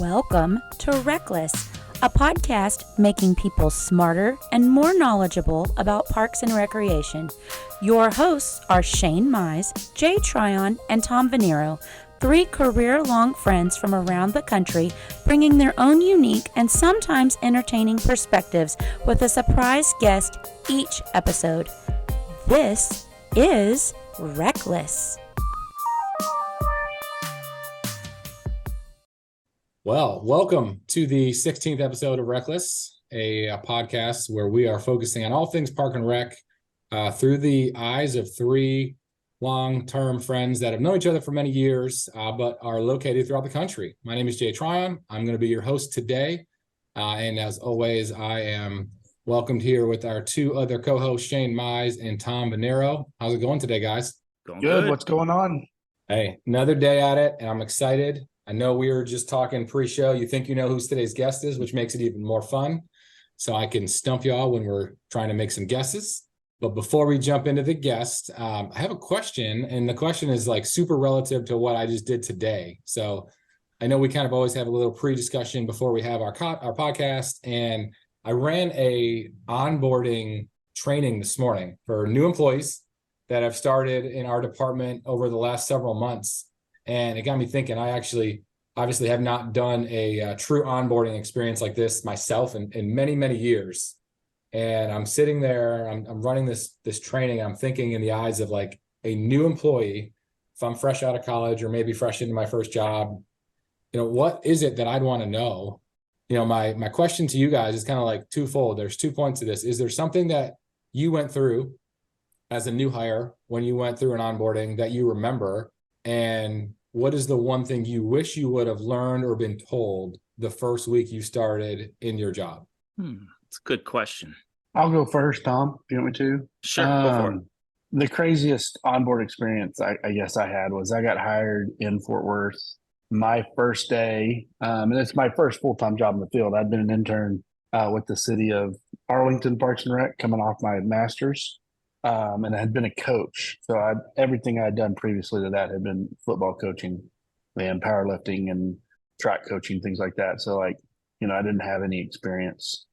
Welcome to RecLess, a podcast making people smarter and more knowledgeable about parks and recreation. Your hosts are Shane Mize, Jay Tryon, and Tom Venniro, three career-long friends from around the country, bringing their own unique and sometimes entertaining perspectives with a surprise guest each episode. This is RecLess. Well, welcome to the 16th episode of RecLess, a podcast where we are focusing on all things park and rec through the eyes of three long-term friends that have known each other for many years, but are located throughout the country. My name is Jay Tryon. I'm going to be your host today. And as always, I am welcomed here with our two other co-hosts, Shane Mize and Tom Venniro. How's it going today, guys? Going good. What's going on? Hey, another day at it, and I'm excited. I know we were just talking pre-show. You think you know who today's guest is, which makes it even more fun. So I can stump y'all when we're trying to make some guesses. But before we jump into the guest, I have a question. And the question is like super relative to what I just did today. So I know we kind of always have a little pre-discussion before we have our podcast. And I ran a onboarding training this morning for new employees that have started in our department over the last several months. And it got me thinking, I actually obviously have not done a true onboarding experience like this myself in many, many years. And I'm sitting there, I'm running this training. I'm thinking in the eyes of like a new employee, if I'm fresh out of college or maybe fresh into my first job, what is it that I'd want to know? My question to you guys is kind of like twofold. There's 2 points to this. Is there something that you went through as a new hire when you went through an onboarding that you remember? And what is the one thing you wish you would have learned or been told the first week you started in your job? It's a good question. I'll go first, Tom, if you want me to. Sure, go for it. The craziest onboard experience I guess I had was I got hired in Fort Worth my first day, and it's my first full-time job in the field. I'd been an intern with the city of Arlington Parks and Rec coming off my master's. And I had been a coach. So everything I had done previously to that had been football coaching and powerlifting and track coaching, things like that. So I didn't have any experience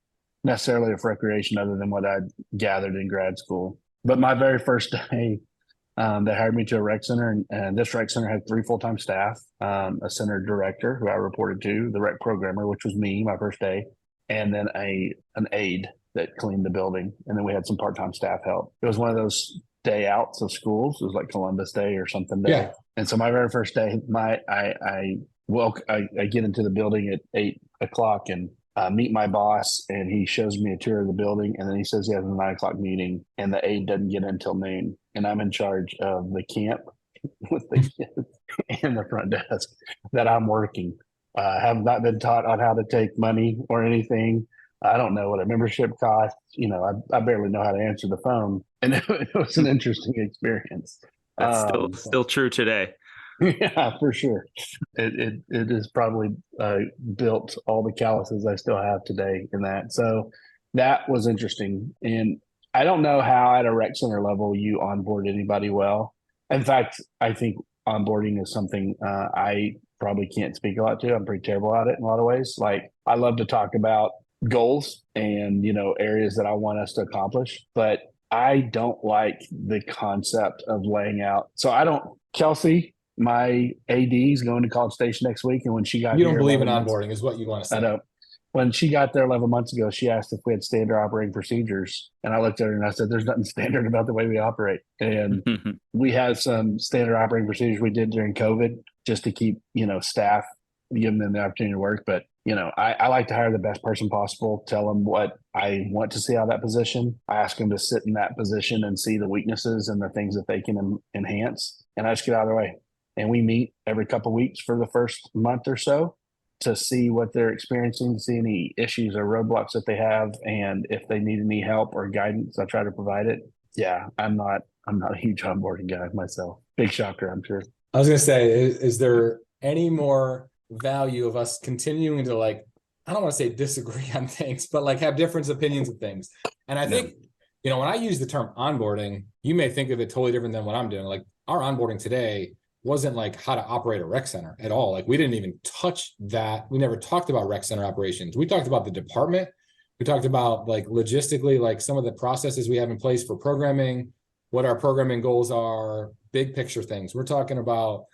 necessarily of recreation other than what I'd gathered in grad school. But my very first day, they hired me to a rec center, and this rec center had 3 full-time staff, a center director who I reported to, the rec programmer, which was me, my first day, and then an aide that cleaned the building. And then we had some part-time staff help. It was one of those day outs of schools. It was like Columbus Day or something day. Yeah. And so my very first day, I get into the building at 8:00 and meet my boss, and he shows me a tour of the building. And then he says he has a 9:00 meeting, and the aide doesn't get in until noon. And I'm in charge of the camp with the kids and the front desk that I'm working. I have not been taught on how to take money or anything. I don't know what a membership costs. I barely know how to answer the phone. And it was an interesting experience. That's still true today. Yeah, for sure. It has probably built all the calluses I still have today in that. So that was interesting. And I don't know how at a rec center level you onboard anybody well. In fact, I think onboarding is something I probably can't speak a lot to. I'm pretty terrible at it in a lot of ways. Like, I love to talk about goals and areas that I want us to accomplish, but I don't like the concept of laying out. So Kelsey, my AD, is going to College Station next week, and when she got you don't believe in onboarding is what you want to say. I don't. When she got there 11 months ago, she asked if we had standard operating procedures, and I looked at her and I said, "There's nothing standard about the way we operate." And we have some standard operating procedures we did during COVID just to keep staff, give them the opportunity to work, but I like to hire the best person possible, tell them what I want to see out of that position. I ask them to sit in that position and see the weaknesses and the things that they can enhance. And I just get out of their way. And we meet every couple of weeks for the first month or so to see what they're experiencing, see any issues or roadblocks that they have. And if they need any help or guidance, I try to provide it. Yeah, I'm not a huge onboarding guy myself. Big shocker, I'm sure. I was going to say, is there any more value of us continuing to I don't want to say disagree on things, but have different opinions of things? And I think, when I use the term onboarding, you may think of it totally different than what I'm doing. Like, our onboarding today wasn't like how to operate a rec center at all. Like we didn't even touch that. We never talked about rec center operations. We talked about the department. We talked about like logistically, like some of the processes we have in place for programming, what our programming goals are, big picture things. We're talking about,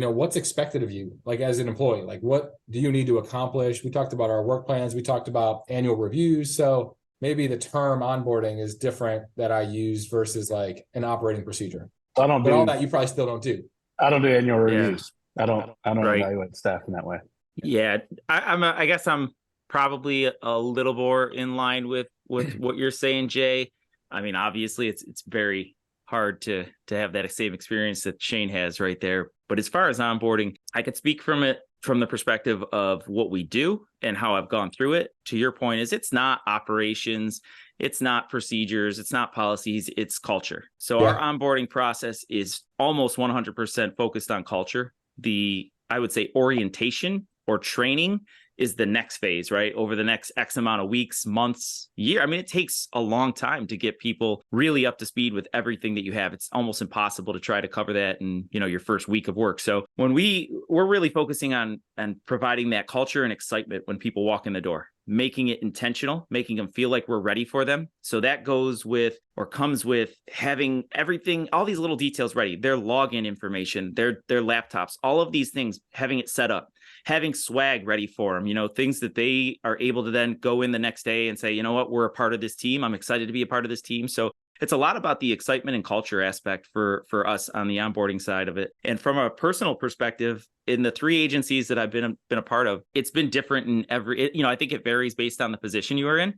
what's expected of you, like as an employee, like what do you need to accomplish? We talked about our work plans. We talked about annual reviews. So maybe the term onboarding is different that I use versus like an operating procedure. But all that you probably still don't do. I don't do annual reviews. I don't Right. evaluate staff in that way. Yeah, I guess I'm probably a little more in line with what you're saying, Jay. I mean, obviously, it's very hard to have that same experience that Shane has right there. But as far as onboarding, I could speak from the perspective of what we do and how I've gone through it. To your point, is it's not operations, it's not procedures, it's not policies, it's culture. So our onboarding process is almost 100% focused on culture. I would say orientation or training is the next phase, right? Over the next X amount of weeks, months, year. I mean, it takes a long time to get people really up to speed with everything that you have. It's almost impossible to try to cover that in, your first week of work. So when we're really focusing on providing that culture and excitement when people walk in the door, making it intentional, making them feel like we're ready for them. So that comes with having everything, all these little details ready, their login information, their laptops, all of these things, having it set up, having swag ready for them, things that they are able to then go in the next day and say, you know what, we're a part of this team. I'm excited to be a part of this team. So it's a lot about the excitement and culture aspect for us on the onboarding side of it. And from a personal perspective, in the 3 agencies that I've been a part of, it's been different in I think it varies based on the position you are in.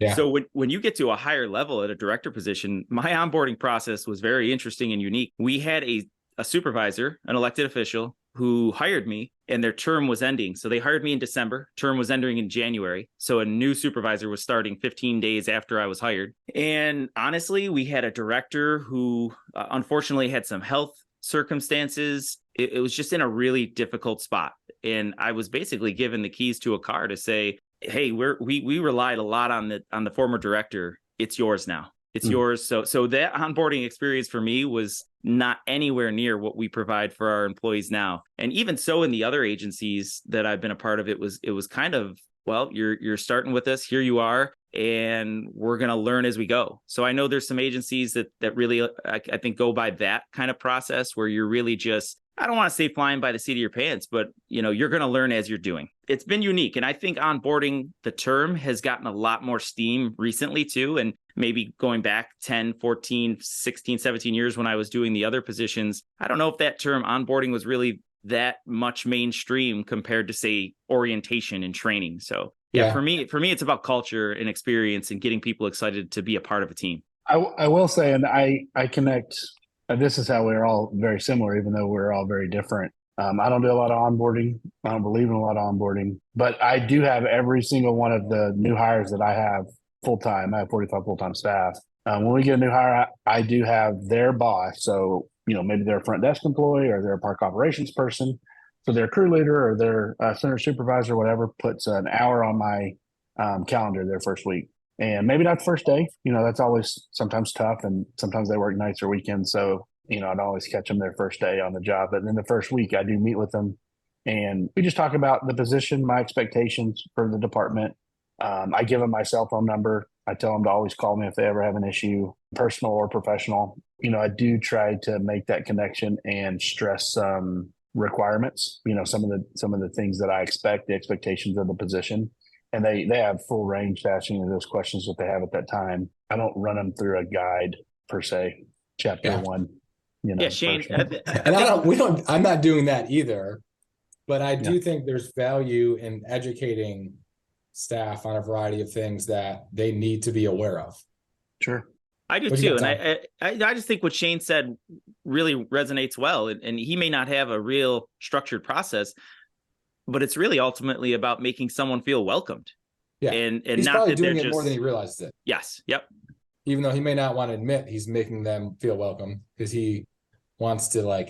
Yeah. So when you get to a higher level at a director position, my onboarding process was very interesting and unique. We had a supervisor, an elected official, who hired me, and their term was ending. So they hired me in December, term was ending in January. So a new supervisor was starting 15 days after I was hired. And honestly, we had a director who unfortunately had some health circumstances. It was just in a really difficult spot. And I was basically given the keys to a car to say, hey, we relied a lot on the former director. It's yours now. It's yours. So that onboarding experience for me was not anywhere near what we provide for our employees now. And even so, in the other agencies that I've been a part of, it was kind of, well, you're starting with us. Here you are. And we're going to learn as we go. So I know there's some agencies that really, I think, go by that kind of process where you're really just, I don't want to say flying by the seat of your pants, but you're going to learn as you're doing. It's been unique. And I think onboarding, the term, has gotten a lot more steam recently too. And maybe going back 10, 14, 16, 17 years when I was doing the other positions, I don't know if that term onboarding was really that much mainstream compared to, say, orientation and training. So yeah, for me, it's about culture and experience and getting people excited to be a part of a team. I will say, and I connect, this is how we're all very similar, even though we're all very different. I don't do a lot of onboarding. I don't believe in a lot of onboarding, but I do have every single one of the new hires that I have full-time. I have 45 full-time staff. When we get a new hire, I do have their boss. So, maybe they're a front desk employee or they're a park operations person. So their crew leader or their center supervisor, whatever, puts an hour on my calendar their first week. And maybe not the first day. That's always sometimes tough. And sometimes they work nights or weekends. So, I'd always catch them their first day on the job. But then the first week I do meet with them. And we just talk about the position, my expectations for the department. I give them my cell phone number. I tell them to always call me if they ever have an issue, personal or professional. I do try to make that connection and stress some requirements, some of the things that I expect, the expectations of the position. And they have full range to ask any of those questions that they have at that time. I don't run them through a guide per se, chapter 1. Shane. And I'm not doing that either, but I do think there's value in educating staff on a variety of things that they need to be aware of. Sure. I do too. And I just think what Shane said really resonates well. And he may not have a real structured process, but it's really ultimately about making someone feel welcomed. Yeah. And he's not probably that doing they're it more than he realizes it. Yes. Yep. Even though he may not want to admit he's making them feel welcome because he wants to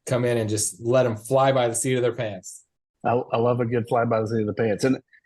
come in and just let them fly by the seat of their pants. I love a good fly by the seat of the pants.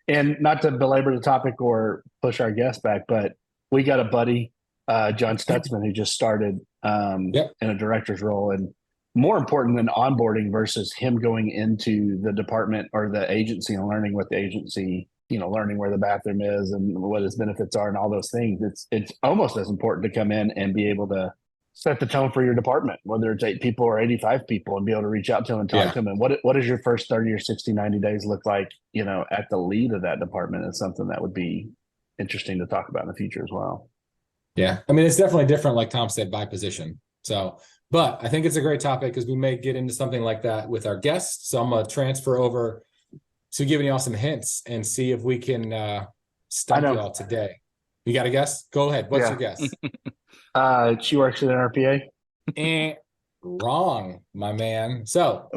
And not to belabor the topic or push our guest back, but we got a buddy, John Stutzman, who just started in a director's role. And more important than onboarding versus him going into the department or the agency and learning what the agency, learning where the bathroom is and what its benefits are and all those things. It's almost as important to come in and be able to set the tone for your department, whether it's 8 people or 85 people, and be able to reach out to them and talk to them. And what does your first 30 or 60, 90 days look like, at the lead of that department is something that would be interesting to talk about in the future as well. Yeah. I mean, it's definitely different, like Tom said, by position. So, but I think it's a great topic because we may get into something like that with our guests. So I'm going to transfer over to giving y'all some hints and see if we can stump y'all today. You got a guess? Go ahead. What's your guess? She works at NRPA. Wrong, my man. So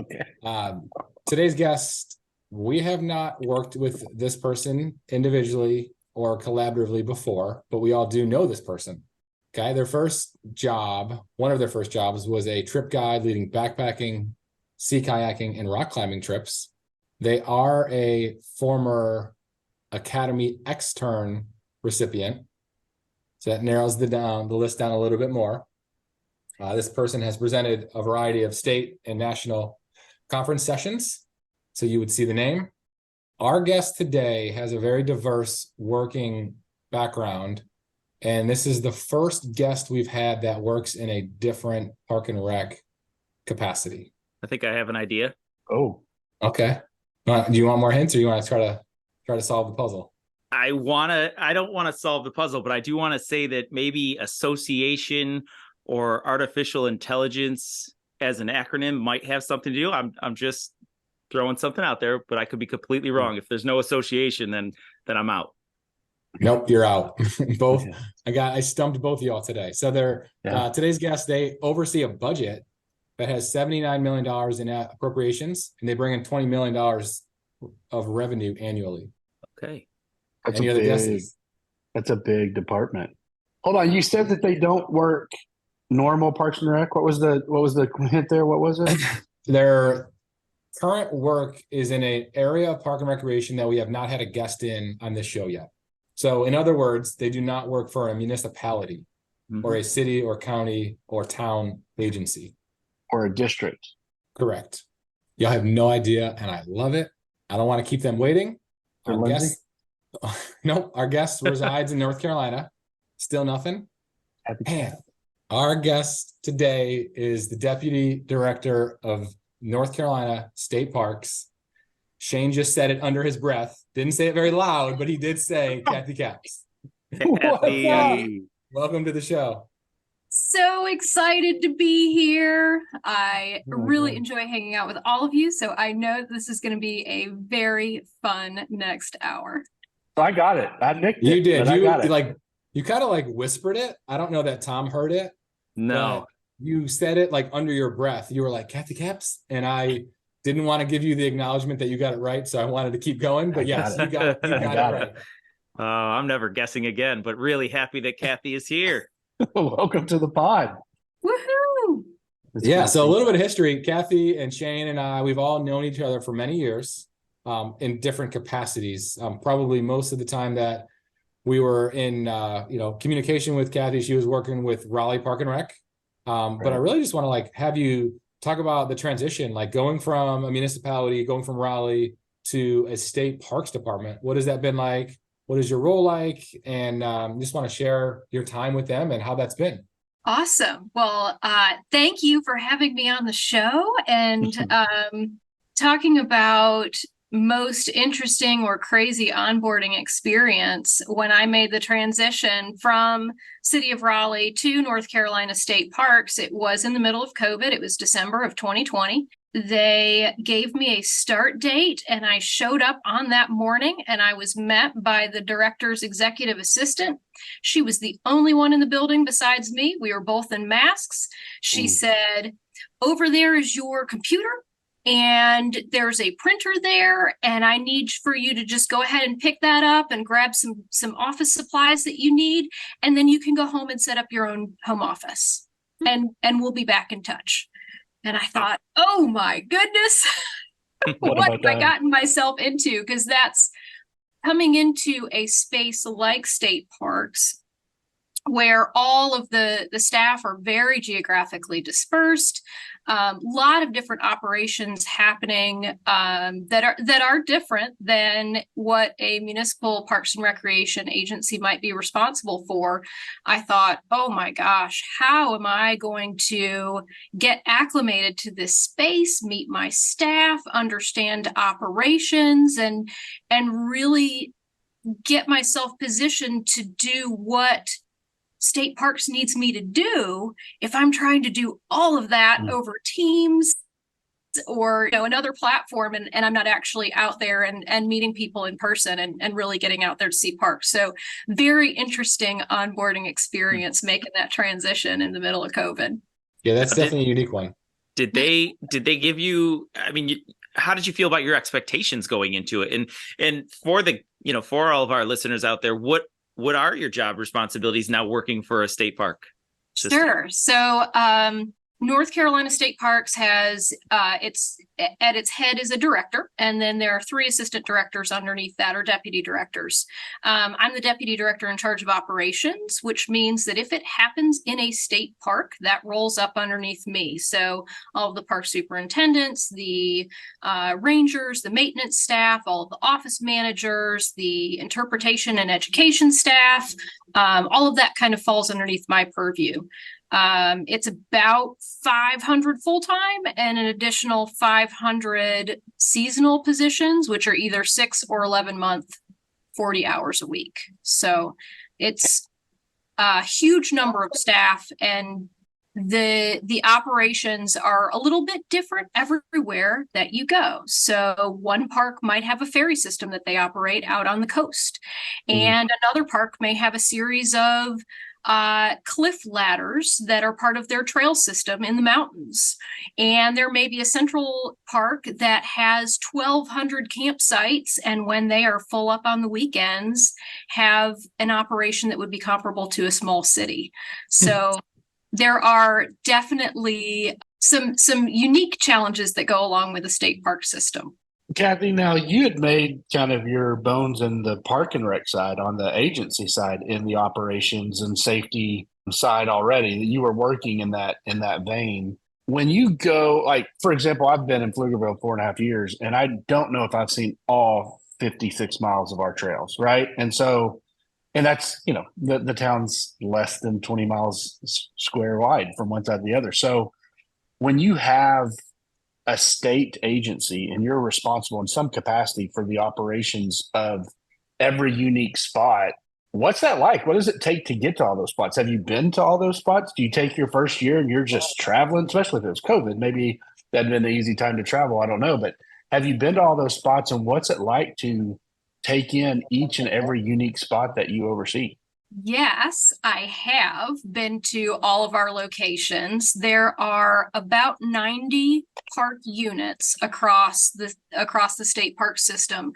today's guest, we have not worked with this person individually or collaboratively before, but we all do know this person. Okay. One of their first jobs was a trip guide leading backpacking, sea kayaking, and rock climbing trips. They are a former Academy extern recipient. So that narrows the list down a little bit more. This person has presented a variety of state and national conference sessions. So you would see the name. Our guest today has a very diverse working background. And this is the first guest we've had that works in a different park and rec capacity. I think I have an idea. Oh, okay. Do you want more hints, or you want to try to solve the puzzle? I don't want to solve the puzzle, but I do want to say that maybe association or artificial intelligence as an acronym might have something to do. I'm just throwing something out there, but I could be completely wrong. If there's no association, then I'm out. Nope, you're out. Both. I stumped both of y'all today. So today's guests, they oversee a budget that has $79 million in appropriations, and they bring in $20 million of revenue annually. Okay. Any other guesses? That's a big department. Hold on. You said that they don't work normal Parks and Rec. What was the hint there? What was it? Their current work is in an area of park and recreation that we have not had a guest in on this show yet. So in other words, they do not work for a municipality or a city or county or town agency. Or a district. Correct. Y'all have no idea, and I love it. I don't want to keep them waiting. Our guest resides in North Carolina. Still nothing. And our guest today is the Deputy Director of North Carolina State Parks. Shane just said it under his breath. Didn't say it very loud, but he did say Kathy Caps. Welcome to the show. So excited to be here. I really enjoy hanging out with all of you, so I know this is going to be a very fun next hour. So I got it. I nicked it. You did. You kind of whispered it. I don't know that Tom heard it. No. You said it under your breath. You were like, Kathy Caps, and I didn't want to give you the acknowledgement that you got it right, so I wanted to keep going. But yes, you got it right. I'm never guessing again, but really happy that Kathy is here. Welcome to the pod. Woohoo! So a little bit of history. Kathy and Shane and I, we've all known each other for many years in different capacities. Probably most of the time that we were in communication with Kathy, she was working with Raleigh Park and Rec. But I really just want to have you talk about the transition, going from a municipality, going from Raleigh to a state parks department. What has that been like? What is your role like? And just want to share your time with them and how that's been. Awesome. Well, thank you for having me on the show and talking about most interesting or crazy onboarding experience. When I made the transition from City of Raleigh to North Carolina State Parks, it was in the middle of COVID. It was December of 2020. They gave me a start date, and I showed up on that morning, and I was met by the director's executive assistant. She was the only one in the building besides me. We were both in masks. She said, "Over there is your computer, and there's a printer there, and I need for you to just go ahead and pick that up and grab some office supplies that you need, and then you can go home and set up your own home office, and we'll be back in touch." And I thought, oh my goodness, what have I gotten myself into? Because that's coming into a space like state parks where all of the staff are very geographically dispersed. Lot of different operations happening that are different than what a municipal parks and recreation agency might be responsible for. I thought, oh my gosh, how am I going to get acclimated to this space, meet my staff, understand operations, and really get myself positioned to do what state parks needs me to do if I'm trying to do all of that over Teams or another platform, and I'm not actually out there and meeting people in person and really getting out there to see parks. So very interesting onboarding experience making that transition in the middle of COVID. Yeah, that's definitely a unique one. Did they give you, I mean, how did you feel about your expectations going into it? And for the, for all of our listeners out there, what are your job responsibilities now working for a state park system? Sure. So North Carolina State Parks has its at its head is a director, and then there are 3 assistant directors underneath that, or deputy directors. I'm the deputy director in charge of operations, which means that if it happens in a state park, that rolls up underneath me. So all of the park superintendents, the rangers, the maintenance staff, all of the office managers, the interpretation and education staff, all of that kind of falls underneath my purview. It's about 500 full-time and an additional 500 seasonal positions, which are either 6 or 11 month, 40 hours a week. So it's a huge number of staff, and the operations are a little bit different everywhere that you go. So one park might have a ferry system that they operate out on the coast, and another park may have a series of cliff ladders that are part of their trail system in the mountains. And there may be a central park that has 1,200 campsites, and when they are full up on the weekends, have an operation that would be comparable to a small city. So there are definitely some unique challenges that go along with the state park system. Kathy, now you had made kind of your bones in the park and rec side, on the agency side, in the operations and safety side already. You were working in that vein. When you go, like, for example, I've been in Pflugerville 4.5 years, and I don't know if I've seen all 56 miles of our trails, right? And so, and that's, the town's less than 20 miles square wide from one side to the other. So when you have a state agency and you're responsible in some capacity for the operations of every unique spot, what's that like? What does it take to get to all those spots? Have you been to all those spots? Do you take your first year and you're just traveling, especially if it was COVID? Maybe that'd been an easy time to travel. I don't know. But have you been to all those spots, and what's it like to take in each and every unique spot that you oversee? Yes, I have been to all of our locations. There are about 90 park units across the state park system.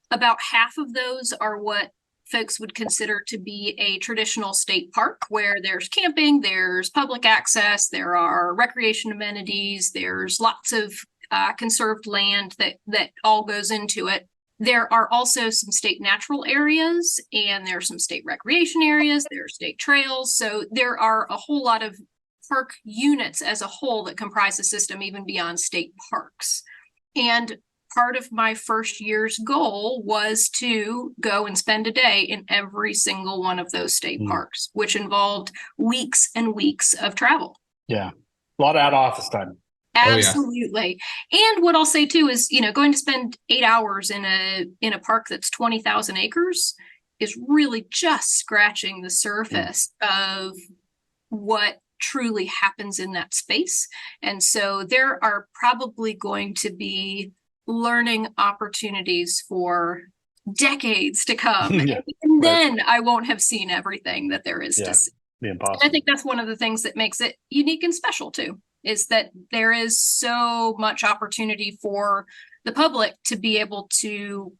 About half of those are what folks would consider to be a traditional state park, where there's camping, there's public access, there are recreation amenities, there's lots of conserved land that all goes into it. There are also some state natural areas, and there are some state recreation areas, there are state trails. So there are a whole lot of park units as a whole that comprise the system, even beyond state parks. And part of my first year's goal was to go and spend a day in every single one of those state parks, which involved weeks and weeks of travel. Yeah. A lot of out of office time. Absolutely. Oh, yeah. And what I'll say too is, going to spend 8 hours in a park that's 20,000 acres is really just scratching the surface of what truly happens in that space. And so there are probably going to be learning opportunities for decades to come. And then I won't have seen everything that there is to see. And I think that's one of the things that makes it unique and special too, is that there is so much opportunity for the public to be able to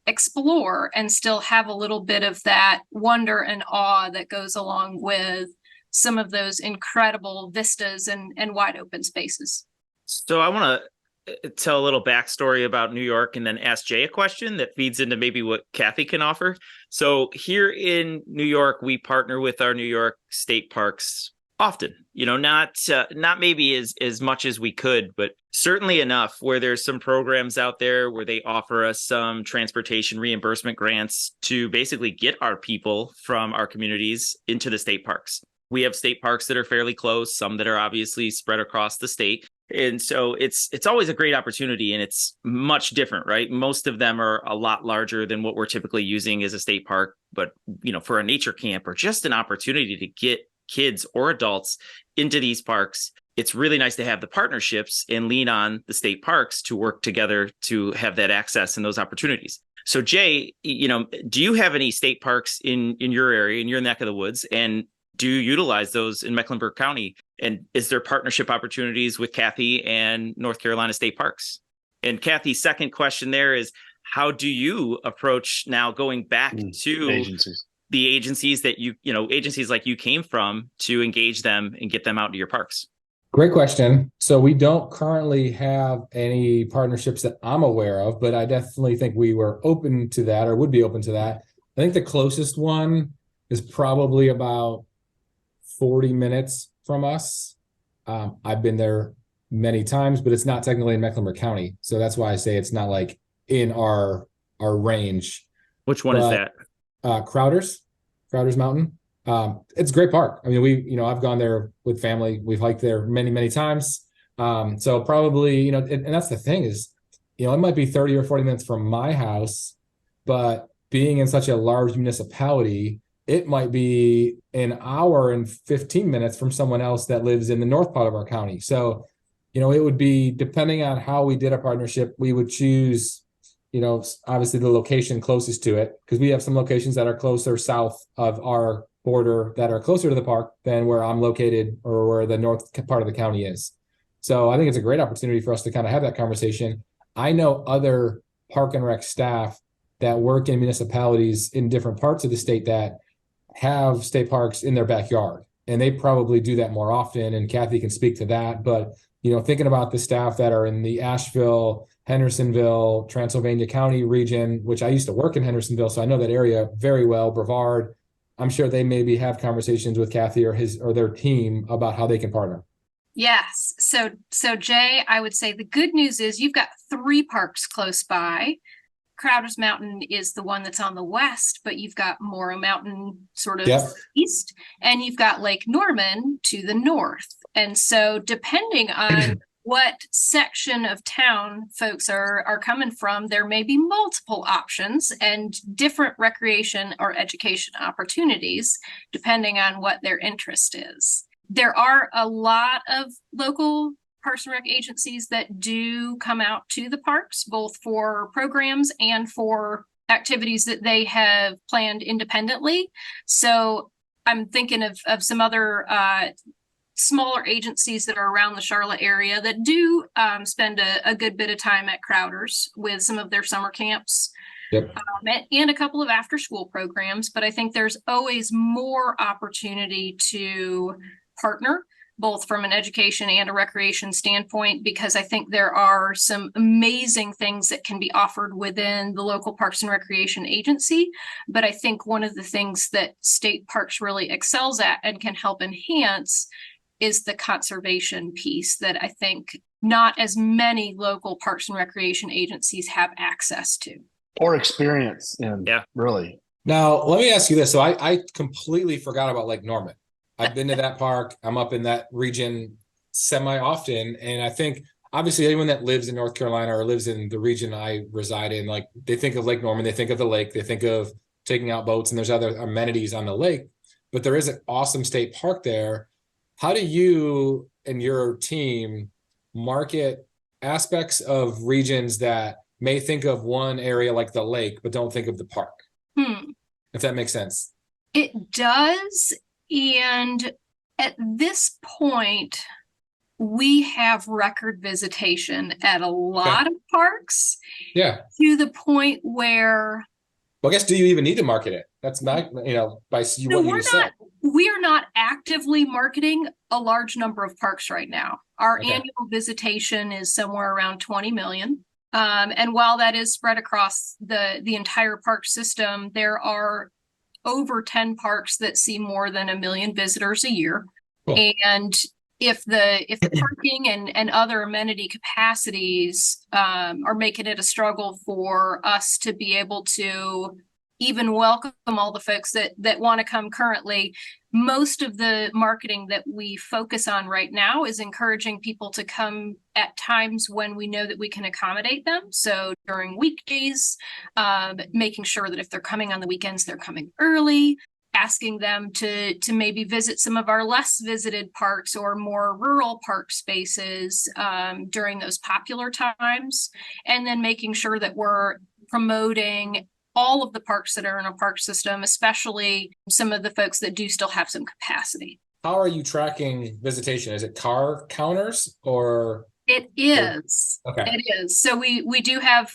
explore and still have a little bit of that wonder and awe that goes along with some of those incredible vistas and wide open spaces. So I want to tell a little backstory about New York and then ask Jay a question that feeds into maybe what Kathy can offer. So here in New York, we partner with our New York state parks often, not maybe as much as we could, but certainly enough where there's some programs out there where they offer us some transportation reimbursement grants to basically get our people from our communities into the state parks. We have state parks that are fairly close, some that are obviously spread across the state. And so it's always a great opportunity, and it's much different, right? Most of them are a lot larger than what we're typically using as a state park. But, for a nature camp or just an opportunity to get kids or adults into these parks, it's really nice to have the partnerships and lean on the state parks to work together to have that access and those opportunities. So Jay, do you have any state parks in your area, in your neck of the woods? And do you utilize those in Mecklenburg County? And is there partnership opportunities with Kathy and North Carolina State Parks? And Kathy's second question there is, how do you approach now going back to agencies? The agencies that agencies like you came from to engage them and get them out into your parks? Great question. So we don't currently have any partnerships that I'm aware of, but I definitely think we were open to that, or would be open to that. I think the closest one is probably about 40 minutes from us. I've been there many times, but it's not technically in Mecklenburg County. So that's why I say it's not like in our range. Which one is that? Crowder's Mountain. It's a great park. I mean, I've gone there with family. We've hiked there many, many times. So probably, and that's the thing is, it might be 30 or 40 minutes from my house, but being in such a large municipality, it might be an hour and 15 minutes from someone else that lives in the north part of our county. So, it would be, depending on how we did a partnership, we would choose, obviously the location closest to it, because we have some locations that are closer south of our border that are closer to the park than where I'm located or where the north part of the county is. So I think it's a great opportunity for us to kind of have that conversation. I know other park and rec staff that work in municipalities in different parts of the state that have state parks in their backyard, and they probably do that more often. And Kathy can speak to that. But, thinking about the staff that are in the Asheville, Hendersonville, Transylvania County region, which I used to work in Hendersonville, so I know that area very well, Brevard, I'm sure they maybe have conversations with Kathy or their team about how they can partner. Yes. So Jay, I would say the good news is you've got 3 parks close by. Crowder's Mountain is the one that's on the west, but you've got Morrow Mountain sort of east, and you've got Lake Norman to the north. And so depending on what section of town folks are coming from, there may be multiple options and different recreation or education opportunities, depending on what their interest is. There are a lot of local Parks and Rec agencies that do come out to the parks, both for programs and for activities that they have planned independently. So I'm thinking of some other smaller agencies that are around the Charlotte area that do spend a good bit of time at Crowder's with some of their summer camps. Yep. And a couple of after school programs, but I think there's always more opportunity to partner, both from an education and a recreation standpoint, because I think there are some amazing things that can be offered within the local Parks and Recreation agency. But I think one of the things that state parks really excels at and can help enhance is the conservation piece that I think not as many local Parks and Recreation agencies have access to. Or experience in, really. Now, let me ask you this. So I completely forgot about Lake Norman. I've been to that park. I'm up in that region semi-often. And I think, obviously, anyone that lives in North Carolina or lives in the region I reside in, like, they think of Lake Norman, they think of the lake, they think of taking out boats, and there's other amenities on the lake. But there is an awesome state park there. How do you and your team market aspects of regions that may think of one area like the lake, but don't think of the park? If that makes sense. It does. And at this point, we have record visitation at a lot of parks. Yeah. To the point where Well, I guess, do you even need to market it? That's not, by No, what you just said. we are not actively marketing a large number of parks right now. Our Okay. annual visitation is somewhere around 20 million. And while that is spread across the entire park system, there are over 10 parks that see more than 1 million visitors a year. Cool. And if the parking and other amenity capacities are making it a struggle for us to be able to even welcome all the folks that want to come currently, most of the marketing that we focus on right now is encouraging people to come at times when we know that we can accommodate them. So during weekdays, making sure that if they're coming on the weekends, they're coming early, asking them to maybe visit some of our less visited parks or more rural park spaces during those popular times, and then making sure that we're promoting all of the parks that are in a park system, especially some of the folks that do still have some capacity. How are you tracking visitation? Is it car counters or? It is. Okay. It is. So we do have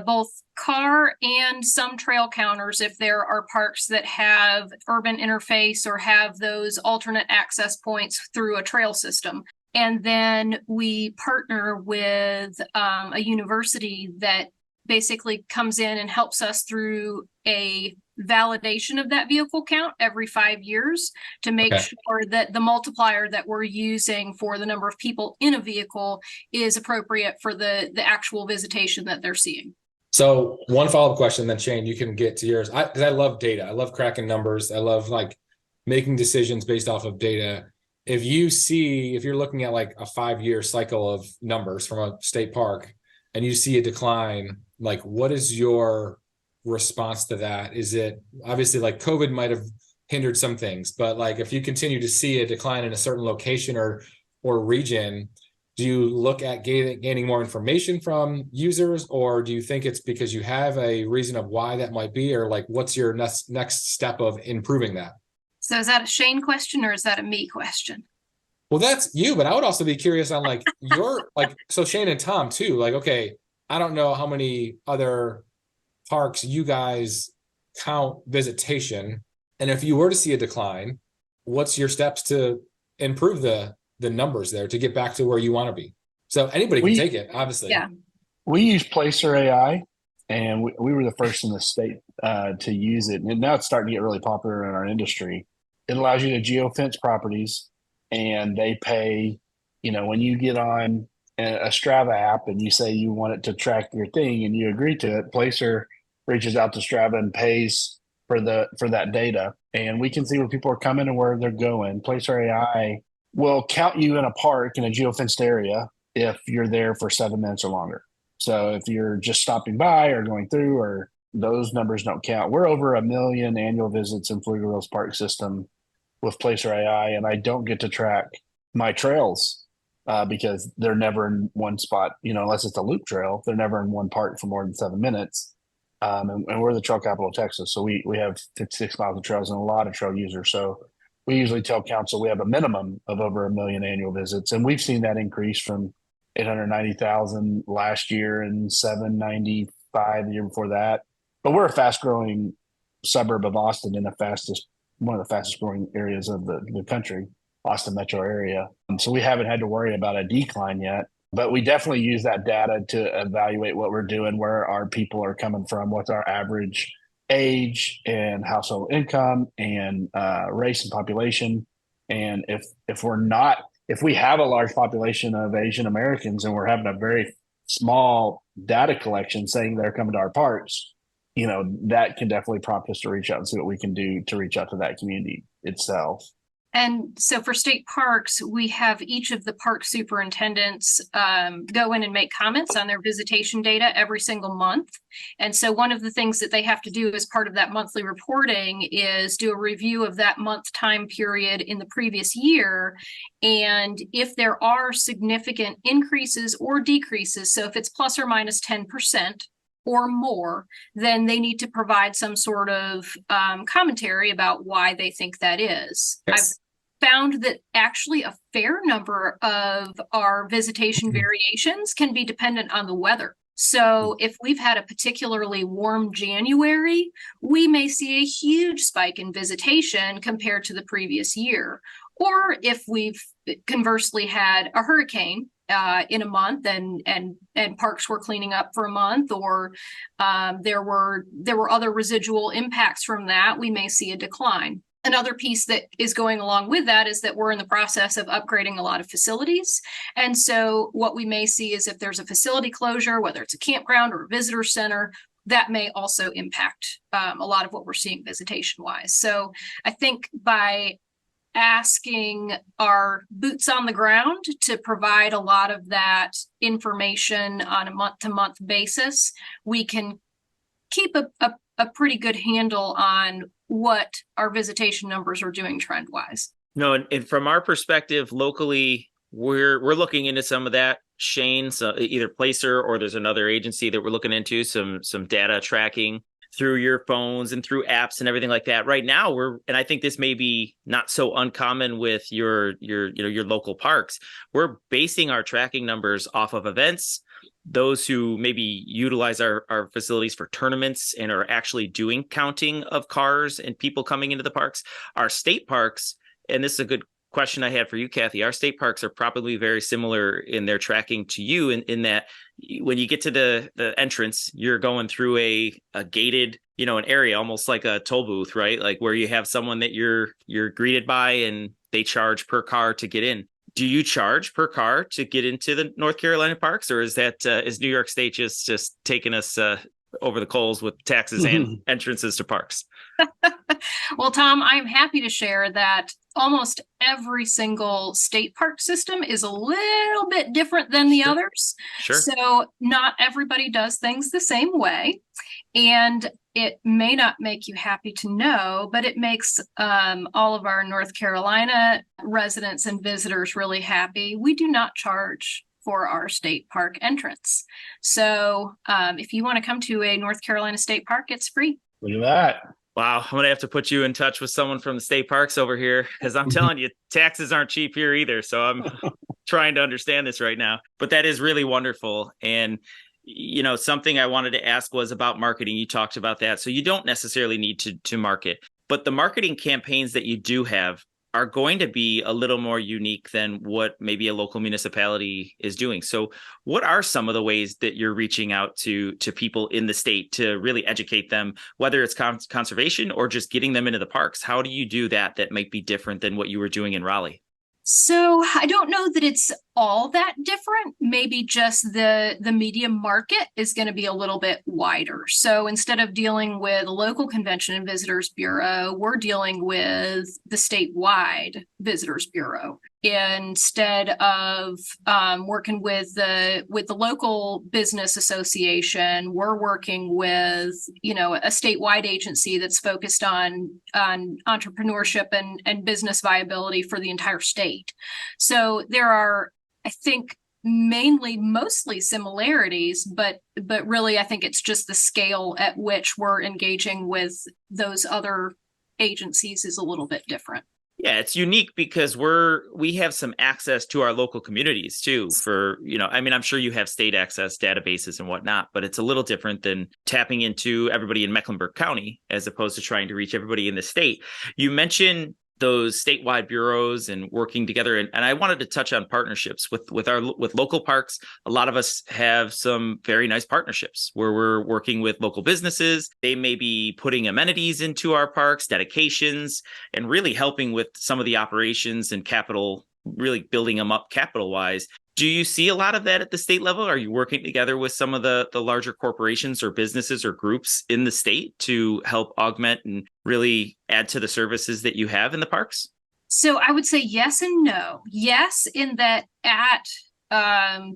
both car and some trail counters if there are parks that have urban interface or have those alternate access points through a trail system. And then we partner with a university that basically comes in and helps us through a validation of that vehicle count every 5 years to make sure that the multiplier that we're using for the number of people in a vehicle is appropriate for the actual visitation that they're seeing. So one follow-up question, then Shane, you can get to yours. Because I love data. I love cracking numbers. I love making decisions based off of data. If you're looking at like a 5-year cycle of numbers from a state park and you see a decline, what is your response to that? Is it obviously COVID might have hindered some things, but if you continue to see a decline in a certain location or region, do you look at gaining more information from users, or do you think it's because you have a reason of why that might be, or what's your next step of improving that? So is that a Shane question or is that a me question? Well, that's you, but I would also be curious on your so Shane and Tom too, okay, I don't know how many other parks you guys count visitation, and if you were to see a decline, what's your steps to improve the numbers there to get back to where you want to be? So anybody can take it, obviously. Yeah. We use Placer AI, and we were the first in the state to use it, and now it's starting to get really popular in our industry. It allows you to geofence properties, and they pay, when you get on a Strava app and you say you want it to track your thing and you agree to it, Placer reaches out to Strava and pays for that data, and we can see where people are coming and where they're going. Placer AI will count you in a park in a geofenced area if you're there for 7 minutes or longer. So if you're just stopping by or going through, or those numbers don't count. We're over 1 million annual visits in Pflugerville's park system with Placer AI, and I don't get to track my trails because they're never in one spot, unless it's a loop trail. They're never in one park for more than 7 minutes. And we're the trail capital of Texas. So we have 56 miles of trails and a lot of trail users. So we usually tell council we have a minimum of over 1 million annual visits. And we've seen that increase from 890,000 last year and 795 the year before that. But we're a fast growing suburb of Austin in one of the fastest growing areas of the country, Austin metro area. So we haven't had to worry about a decline yet. But we definitely use that data to evaluate what we're doing, where our people are coming from, what's our average age and household income and race and population. And if we have a large population of Asian Americans and we're having a very small data collection saying they're coming to our parks, that can definitely prompt us to reach out and see what we can do to reach out to that community itself. And so for state parks, we have each of the park superintendents go in and make comments on their visitation data every single month. And so one of the things that they have to do as part of that monthly reporting is do a review of that month time period in the previous year. And if there are significant increases or decreases, so if it's plus or minus 10%, or more, then they need to provide some sort of commentary about why they think that is. Yes. I've found that actually a fair number of our visitation variations can be dependent on the weather. So if we've had a particularly warm January, we may see a huge spike in visitation compared to the previous year. Or if we've conversely had a hurricane in a month and parks were cleaning up for a month, or there were other residual impacts from that, we may see a decline. Another piece that is going along with that is that we're in the process of upgrading a lot of facilities. And so what we may see is if there's a facility closure, whether it's a campground or a visitor center, that may also impact a lot of what we're seeing visitation wise. So I think by asking our boots on the ground to provide a lot of that information on a month-to-month basis, we can keep a pretty good handle on what our visitation numbers are doing trend-wise. No, and from our perspective locally, we're looking into some of that, Shane, so either Placer or there's another agency that we're looking into, some data tracking through your phones and through apps and everything like that. Right now, and I think this may be not so uncommon with your local parks. We're basing our tracking numbers off of events. Those who maybe utilize our facilities for tournaments and are actually doing counting of cars and people coming into the parks. Our state parks, and this is a good question I had for you, Kathy. Our state parks are probably very similar in their tracking to you in that when you get to the entrance, you're going through a gated, an area, almost like a toll booth, right? Like where you have someone that you're greeted by and they charge per car to get in. Do you charge per car to get into the North Carolina parks, or is New York State just taking us over the coals with taxes and entrances to parks? Well, Tom, I'm happy to share that almost every single state park system is a little bit different than the others. Sure. So not everybody does things the same way. And it may not make you happy to know, but it makes all of our North Carolina residents and visitors really happy. We do not charge for our state park entrance. So if you want to come to a North Carolina state park, it's free. Look at that. Wow, I'm going to have to put you in touch with someone from the state parks over here, because I'm telling you, taxes aren't cheap here either. So I'm trying to understand this right now. But that is really wonderful. And, something I wanted to ask was about marketing. You talked about that. So you don't necessarily need to market. But the marketing campaigns that you do have are going to be a little more unique than what maybe a local municipality is doing. So what are some of the ways that you're reaching out to people in the state to really educate them, whether it's conservation or just getting them into the parks? How do you do that might be different than what you were doing in Raleigh? So I don't know that it's all that different. Maybe just the media market is going to be a little bit wider. So instead of dealing with a local convention and visitors bureau, we're dealing with the statewide visitors bureau. Instead of working with the local business association, we're working with a statewide agency that's focused on entrepreneurship and business viability for the entire state. So there are, I think, mostly similarities, but really I think it's just the scale at which we're engaging with those other agencies is a little bit different. Yeah, it's unique because we have some access to our local communities too for, I'm sure you have state access databases and whatnot, but it's a little different than tapping into everybody in Mecklenburg County as opposed to trying to reach everybody in the state. You mentioned those statewide bureaus and working together. And I wanted to touch on partnerships with local parks. A lot of us have some very nice partnerships where we're working with local businesses. They may be putting amenities into our parks, dedications, and really helping with some of the operations and capital, really building them up capital wise. Do you see a lot of that at the state level? Are you working together with some of the larger corporations or businesses or groups in the state to help augment and really add to the services that you have in the parks? So I would say yes and no. Yes, in that at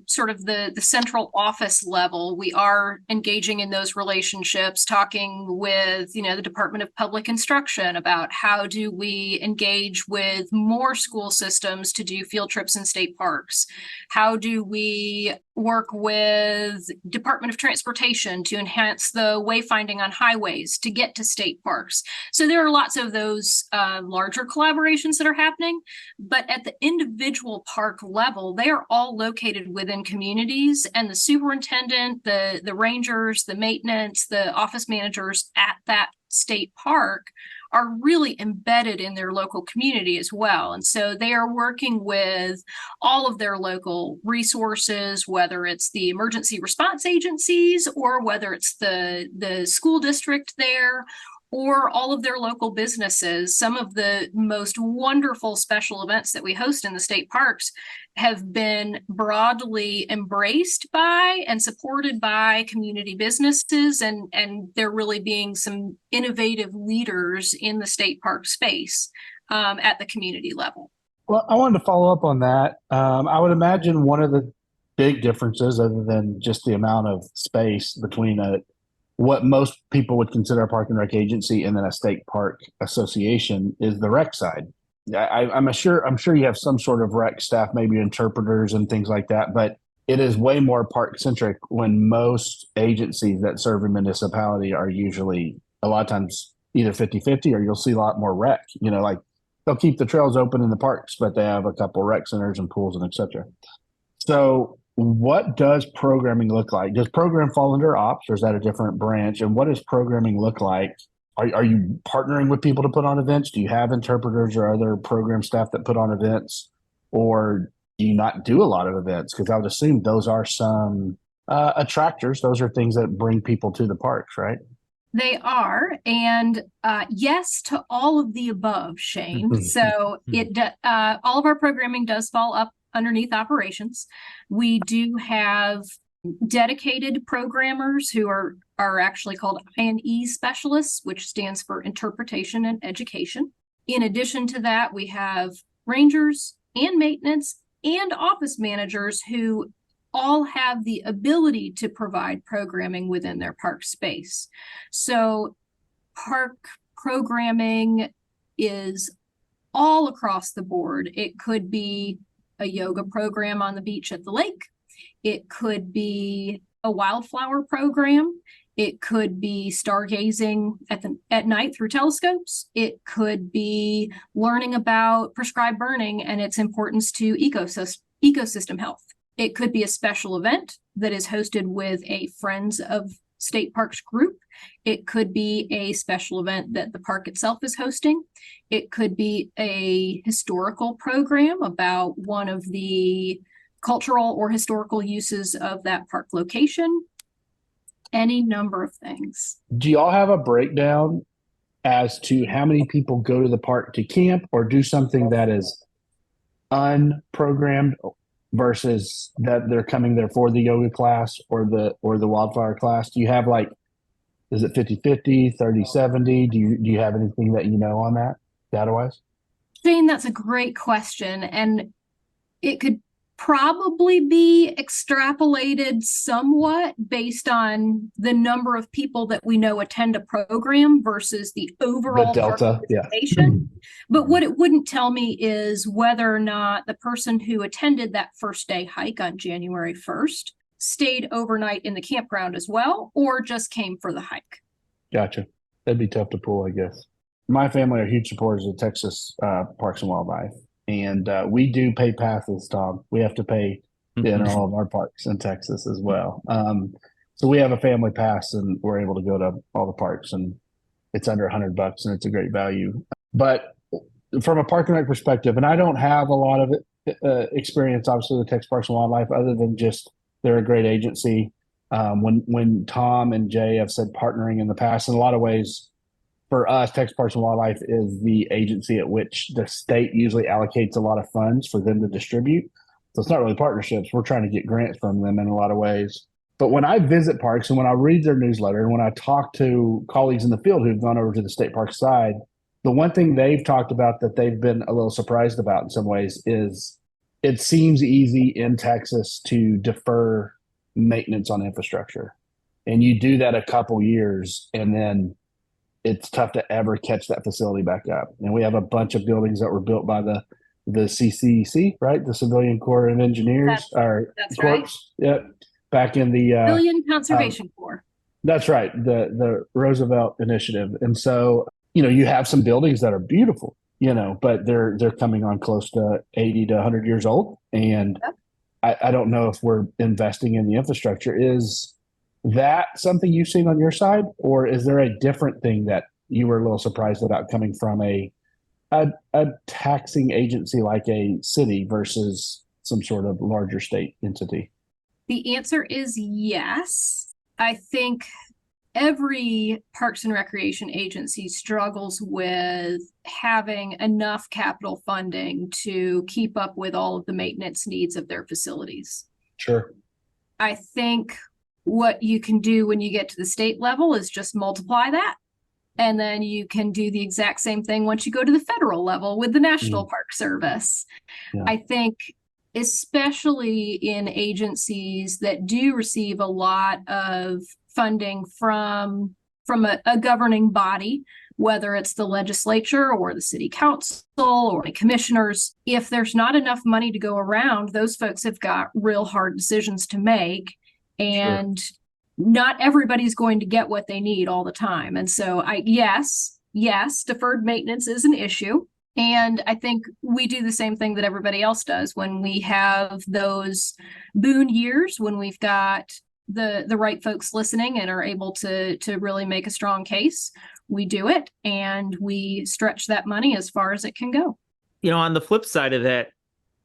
sort of the central office level, we are engaging in those relationships, talking with, the Department of Public Instruction about how do we engage with more school systems to do field trips in state parks? How do we work with Department of Transportation to enhance the wayfinding on highways to get to state parks? So there are lots of those larger collaborations that are happening, but at the individual park level, they are all located within communities, and the superintendent, the rangers, the maintenance, the office managers at that state park are really embedded in their local community as well. And so they are working with all of their local resources, whether it's the emergency response agencies or whether it's the school district there, or all of their local businesses. Some of the most wonderful special events that we host in the state parks have been broadly embraced by and supported by community businesses, and they're really being some innovative leaders in the state park space at the community level. Well, I wanted to follow up on that. I would imagine one of the big differences, other than just the amount of space between what most people would consider a park and rec agency and then a state park association, is the rec side. I'm sure you have some sort of rec staff, maybe interpreters and things like that, but it is way more park centric when most agencies that serve a municipality are usually a lot of times either 50-50 or you'll see a lot more rec. Like they'll keep the trails open in the parks, but they have a couple rec centers and pools and et cetera. So what does programming look like? Does program fall under ops, or is that a different branch? And what does programming look like? Are you partnering with people to put on events? Do you have interpreters or other program staff that put on events? Or do you not do a lot of events? Because I would assume those are some attractors. Those are things that bring people to the parks, right? They are, and yes to all of the above, Shane. So all of our programming does fall up underneath operations. We do have dedicated programmers who are actually called I&E specialists, which stands for interpretation and education. In addition to that, we have rangers and maintenance and office managers who all have the ability to provide programming within their park space. So park programming is all across the board. It could be a yoga program on the beach at the lake. It could be a wildflower program. It could be stargazing at night through telescopes. It could be learning about prescribed burning and its importance to ecosystem health. It could be a special event that is hosted with a Friends of State Parks group. It could be a special event that the park itself is hosting. It could be a historical program about one of the cultural or historical uses of that park location. Any number of things. Do y'all have a breakdown as to how many people go to the park to camp or do something that is unprogrammed versus that they're coming there for the yoga class or the wildflower class? Do you have is it 50-50, 30-70? Do you have anything that you know on that data-wise? Shane, that's a great question. And it could probably be extrapolated somewhat based on the number of people that we know attend a program versus the overall delta, participation. But what it wouldn't tell me is whether or not the person who attended that first day hike on January 1st stayed overnight in the campground as well, or just came for the hike. Gotcha. That'd be tough to pull, I guess. My family are huge supporters of Texas Parks and Wildlife. And we do pay passes, Tom. We have to pay to enter all of our parks in Texas as well. So we have a family pass and we're able to go to all the parks, and it's under $100 and it's a great value. But from a park and rec perspective, and I don't have a lot of experience, obviously, with Texas Parks and Wildlife, other than just they're a great agency. When Tom and Jay have said partnering in the past, in a lot of ways, for us, Texas Parks and Wildlife is the agency at which the state usually allocates a lot of funds for them to distribute. So it's not really partnerships. We're trying to get grants from them in a lot of ways. But when I visit parks and when I read their newsletter and when I talk to colleagues in the field who've gone over to the state park side, the one thing they've talked about that they've been a little surprised about in some ways is it seems easy in Texas to defer maintenance on infrastructure. And you do that a couple years and then it's tough to ever catch that facility back up. And we have a bunch of buildings that were built by the CCC, right? The Civilian Corps of Engineers. That's Corps. right. Yep. Back in the Civilian Conservation Corps. That's right. The Roosevelt Initiative. And so, you have some buildings that are beautiful, but they're coming on close to 80 to 100 years old. And I don't know if we're investing in the infrastructure. Is that something you've seen on your side, or is there a different thing that you were a little surprised about coming from a taxing agency like a city versus some sort of larger state entity? The answer is yes. I think every Parks and Recreation agency struggles with having enough capital funding to keep up with all of the maintenance needs of their facilities. Sure. I think what you can do when you get to the state level is just multiply that. And then you can do the exact same thing once you go to the federal level with the National Park Service. Yeah. I think especially in agencies that do receive a lot of funding from a governing body, whether it's the legislature or the city council or the commissioners, if there's not enough money to go around, those folks have got real hard decisions to make. And not everybody's going to get what they need all the time. And so yes, deferred maintenance is an issue. And I think we do the same thing that everybody else does when we have those boon years, when we've got the right folks listening and are able to really make a strong case. We do it and we stretch that money as far as it can go. On the flip side of that,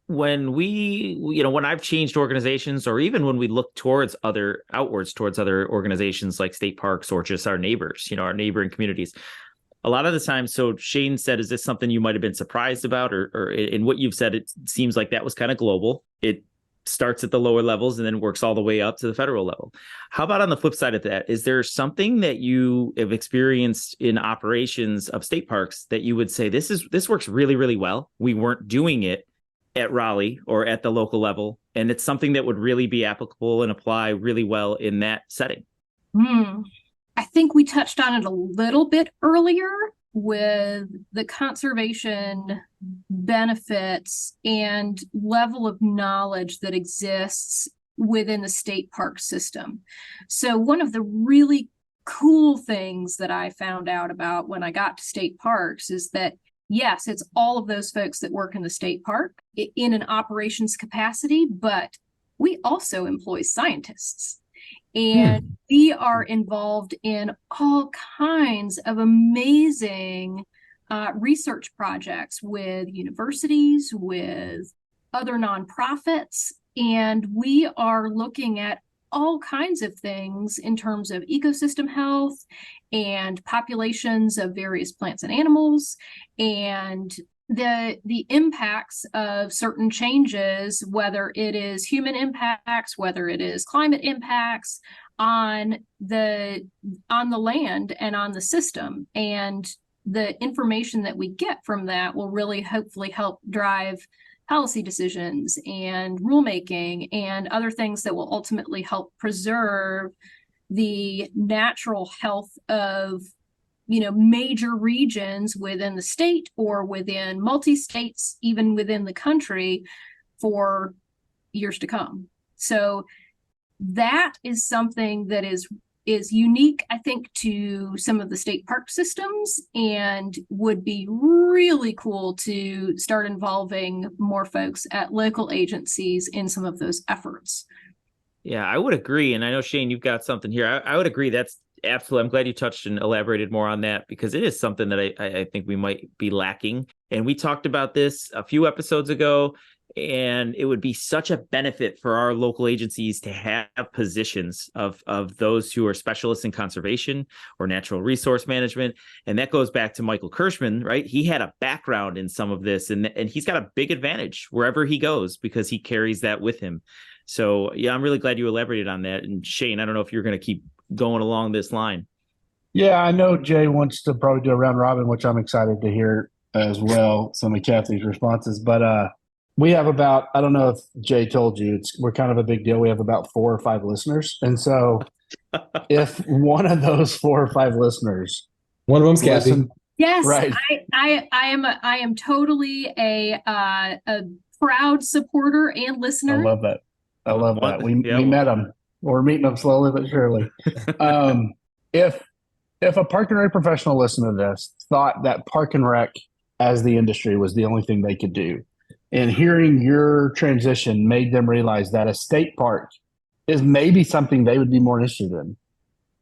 when when I've changed organizations, or even when we look outwards towards other organizations like state parks or just our neighbors, our neighboring communities, a lot of the time, so Shane said, is this something you might have been surprised about? Or in what you've said, it seems like that was kind of global. It starts at the lower levels and then works all the way up to the federal level. How about on the flip side of that? Is there something that you have experienced in operations of state parks that you would say, this works really, really well? We weren't doing it at Raleigh or at the local level, and it's something that would really be applicable and apply really well in that setting. I think we touched on it a little bit earlier with the conservation benefits and level of knowledge that exists within the state park system. So one of the really cool things that I found out about when I got to state parks is that, yes, it's all of those folks that work in the state park in an operations capacity, but we also employ scientists. And we are involved in all kinds of amazing research projects with universities, with other nonprofits, and we are looking at all kinds of things in terms of ecosystem health and populations of various plants and animals, and the impacts of certain changes, whether it is human impacts, whether it is climate impacts on the land and on the system. And the information that we get from that will really hopefully help drive policy decisions and rulemaking and other things that will ultimately help preserve the natural health of major regions within the state or within multi-states, even within the country for years to come. So that is something that is unique, I think, to some of the state park systems and would be really cool to start involving more folks at local agencies in some of those efforts. Yeah, I would agree. And I know, Shane, you've got something here. I would agree. That's absolutely. I'm glad you touched and elaborated more on that, because it is something that I think we might be lacking. And we talked about this a few episodes ago, and it would be such a benefit for our local agencies to have positions of those who are specialists in conservation or natural resource management. And that goes back to Michael Kirschman, right? He had a background in some of this, and he's got a big advantage wherever he goes because he carries that with him. So, yeah, I'm really glad you elaborated on that. And Shane, I don't know if you're going to keep going along this line. Yeah, I know Jay wants to probably do a round robin, which I'm excited to hear as well, some of Kathy's responses. But we have about, I don't know if Jay told you, we're kind of a big deal. We have about 4 or 5 listeners. And so if one of those 4 or 5 listeners, one of them's Kathy. Yes, right. I am totally a proud supporter and listener. I love that. We met them. We're meeting them slowly but surely. If a park and rec professional listening to this thought that park and rec as the industry was the only thing they could do, and hearing your transition made them realize that a state park is maybe something they would be more interested in,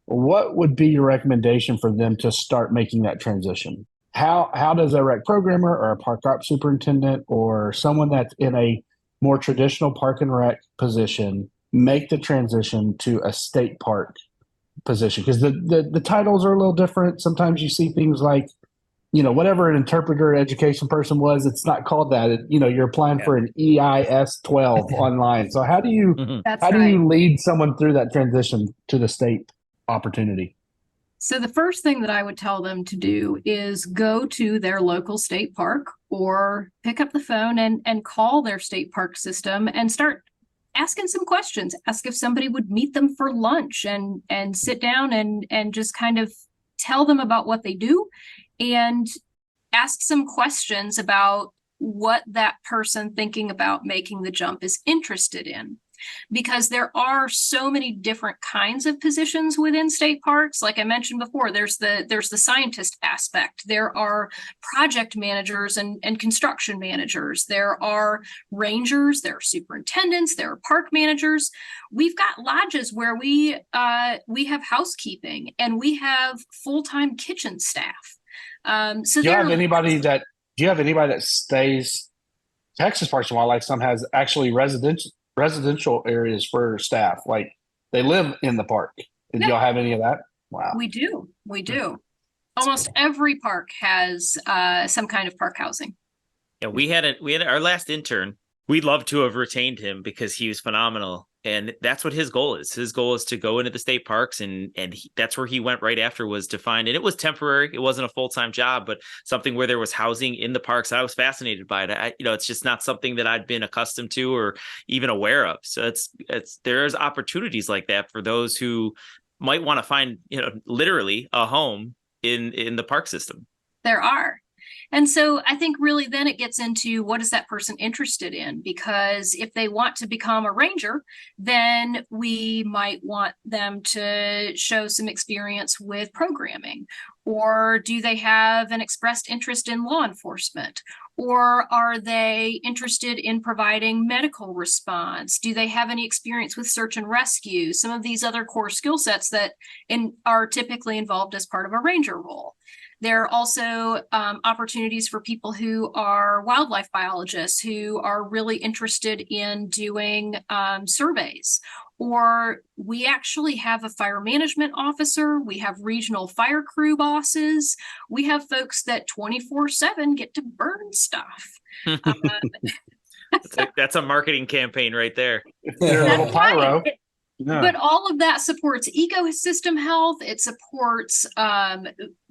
what would be your recommendation for them to start making that transition? How does a rec programmer or a park ops superintendent or someone that's in a more traditional park and rec position make the transition to a state park position? Because the titles are a little different. Sometimes you see things like, whatever an interpreter education person was, it's not called that. You're applying for an EIS 12 online. So how do you That's how do right. you lead someone through that transition to the state opportunity? So the first thing that I would tell them to do is go to their local state park or pick up the phone and call their state park system and start asking some questions. Ask if somebody would meet them for lunch and sit down and just kind of tell them about what they do and ask some questions about what that person thinking about making the jump is interested in. Because there are so many different kinds of positions within state parks. Like I mentioned before, there's the scientist aspect. There are project managers and construction managers. There are rangers. There are superintendents. There are park managers. We've got lodges where we have housekeeping and we have full-time kitchen staff. So Do you have anybody that stays? Texas Parks and Wildlife some has actually residential areas for staff, like they live in the park. Do y'all have any of that? Wow. We do. Almost every park has some kind of park housing. Yeah, we had our last intern. We'd love to have retained him because he was phenomenal. And that's what his goal is. His goal is to go into the state parks, and that's where he went right after, was to find, and it was temporary. It wasn't a full-time job, but something where there was housing in the parks. I was fascinated by it. It's just not something that I'd been accustomed to or even aware of. So there's opportunities like that for those who might want to find, literally a home in the park system. There are. And so I think really then it gets into what is that person interested in? Because if they want to become a ranger, then we might want them to show some experience with programming. Or do they have an expressed interest in law enforcement? Or are they interested in providing medical response? Do they have any experience with search and rescue? Some of these other core skill sets that are typically involved as part of a ranger role. There are also opportunities for people who are wildlife biologists who are really interested in doing surveys. Or we actually have a fire management officer. We have regional fire crew bosses. We have folks that 24/7 get to burn stuff. That's a marketing campaign right there. They're a little pyro. Yeah. But all of that supports ecosystem health. It supports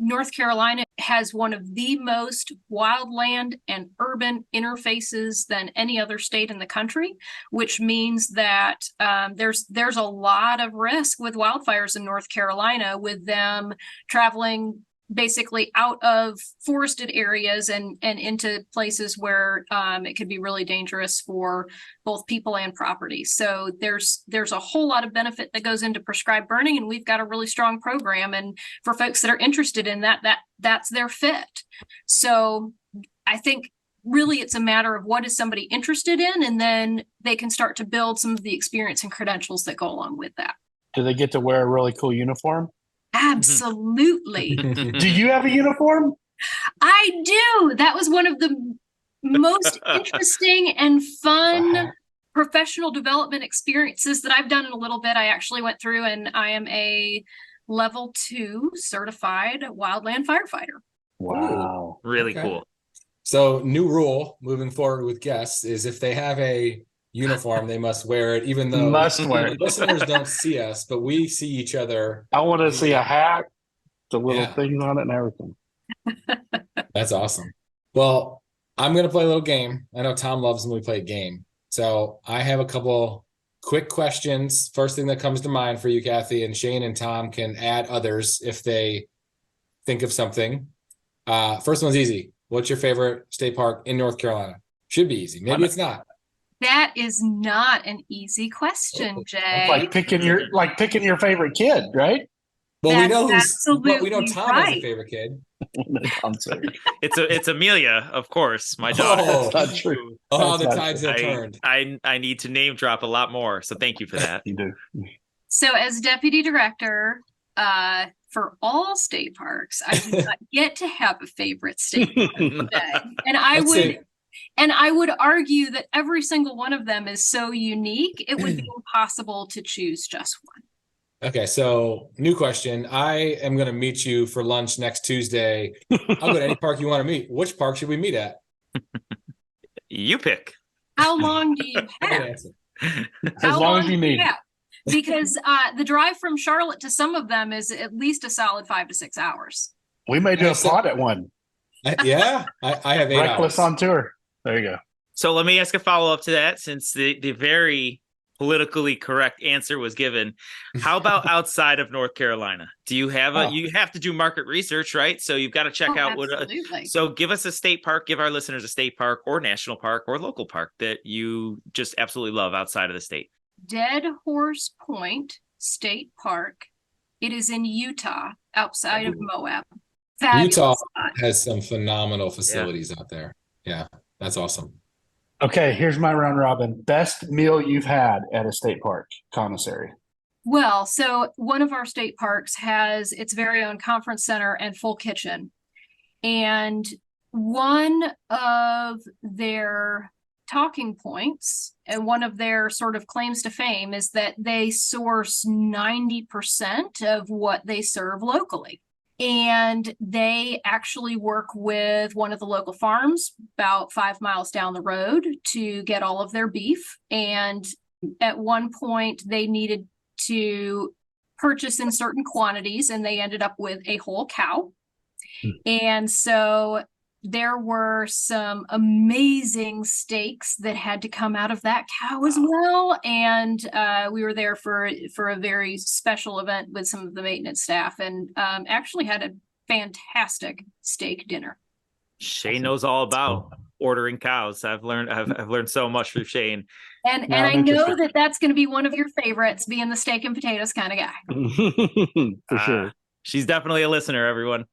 North Carolina has one of the most wildland and urban interfaces than any other state in the country, which means that there's a lot of risk with wildfires in North Carolina, with them traveling basically out of forested areas and into places where it could be really dangerous for both people and property. So there's a whole lot of benefit that goes into prescribed burning, and we've got a really strong program. And for folks that are interested in that's their fit. So I think really it's a matter of what is somebody interested in, and then they can start to build some of the experience and credentials that go along with that. Do they get to wear a really cool uniform? Absolutely. Do you have a uniform? I do. That was one of the most interesting and fun professional development experiences that I've done in a little bit. I actually went through, and I am a level 2 certified wildland firefighter. Wow. Really cool. So new rule moving forward with guests is if they have a uniform, they must wear it, even though listeners don't see us, but we see each other. I want to see a hat, the little things on it and everything. That's awesome. Well, I'm going to play a little game. I know Tom loves when we play a game. So I have a couple quick questions. First thing that comes to mind for you, Kathy, and Shane and Tom can add others if they think of something. First one's easy. What's your favorite state park in North Carolina? Should be easy. Maybe it's not. That is not an easy question, Jay. It's like picking your favorite kid, right? But we know absolutely Tom has a favorite kid. I'm sorry. It's Amelia, of course, my daughter. Oh, That's not true. oh, That's the not tides true. have turned. I need to name drop a lot more, so thank you for that. You do. So as deputy director for all state parks, I do not get to have a favorite state park today. And I would argue that every single one of them is so unique, it would be impossible to choose just one. Okay, so new question. I am going to meet you for lunch next Tuesday. I'll go to any park you want to meet. Which park should we meet at? You pick. How long do you Good have? answer. As long as you need. Because the drive from Charlotte to some of them is at least a solid 5 to 6 hours. We may do a pod at one. Yeah, I have 8 hours. RecLess on tour. There you go. So let me ask a follow-up to that, since the very politically correct answer was given. How about outside of North Carolina? Do you have you have to do market research, right? So you've got to check out so give us a state park, give our listeners a state park or national park or local park that you just absolutely love outside of the state. Dead Horse Point State Park. It is in Utah, outside of Moab. Fabulous Utah spot. has some phenomenal facilities out there. Yeah, that's awesome. Okay, here's my round robin. Best meal you've had at a state park commissary. Well, so one of our state parks has its very own conference center and full kitchen. And one of their talking points and one of their sort of claims to fame is that they source 90% of what they serve locally. And they actually work with one of the local farms about 5 miles down the road to get all of their beef. And at one point, they needed to purchase in certain quantities, and they ended up with a whole cow. And so there were some amazing steaks that had to come out of that cow as well. And we were there for a very special event with some of the maintenance staff, and actually had a fantastic steak dinner. Shane knows all about ordering cows. I've learned so much from Shane. And I know that that's going to be one of your favorites, being the steak and potatoes kind of guy. For sure. She's definitely a listener, everyone.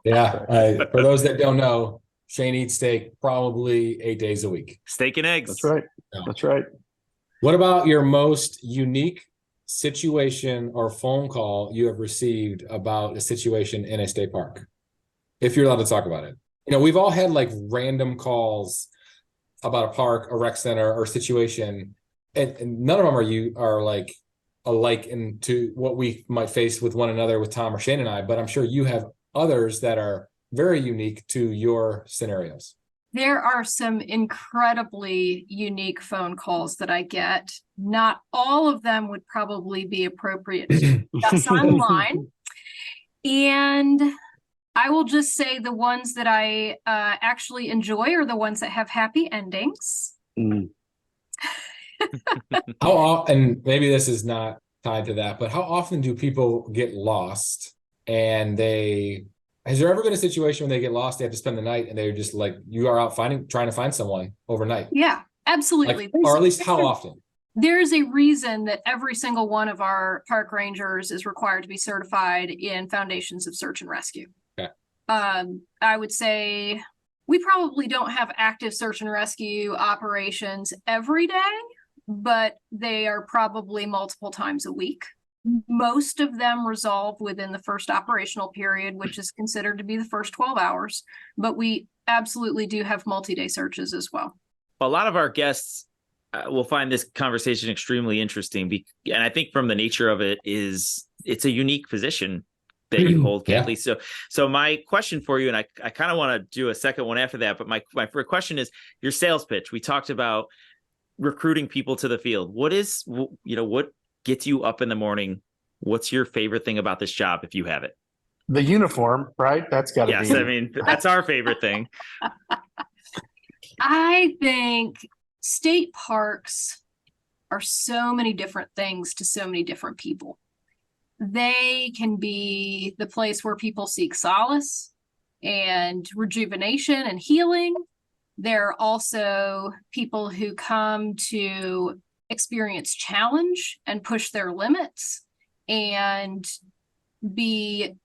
Yeah, for those that don't know, Shane eats steak probably 8 days a week. Steak and eggs. That's right. Yeah. That's right. What about your most unique situation or phone call you have received about a situation in a state park? If you're allowed to talk about it. You know, we've all had like random calls about a park, a rec center, or situation, and none of them are like alike into what we might face with one another with Tom or Shane and I, but I'm sure you have others that are very unique to your scenarios. There are some incredibly unique phone calls that I get. Not all of them would probably be appropriate to discuss online. And I will just say the ones that I actually enjoy are the ones that have happy endings. How often, maybe this is not tied to that, but how often do people get lost and has there ever been a situation when they get lost, they have to spend the night and they're just like, you are out trying to find someone overnight? Yeah, absolutely. Like, or at least how often? There's a reason that every single one of our park rangers is required to be certified in foundations of search and rescue. Okay. I would say we probably don't have active search and rescue operations every day, but they are probably multiple times a week. Most of them resolve within the first operational period, which is considered to be the first 12 hours, but we absolutely do have multi-day searches as well. A lot of our guests will find this conversation extremely interesting, and I think from the nature of it is it's a unique position that you hold, Kathleen. So my question for you, and I kind of want to do a second one after that, but my first question is your sales pitch. We talked about recruiting people to the field. What gets you up in the morning? What's your favorite thing about this job, if you have it? The uniform, right? That's got to be. Yes, I mean, that's our favorite thing. I think state parks are so many different things to so many different people. They can be the place where people seek solace and rejuvenation and healing. There are also people who come to experience challenge and push their limits and be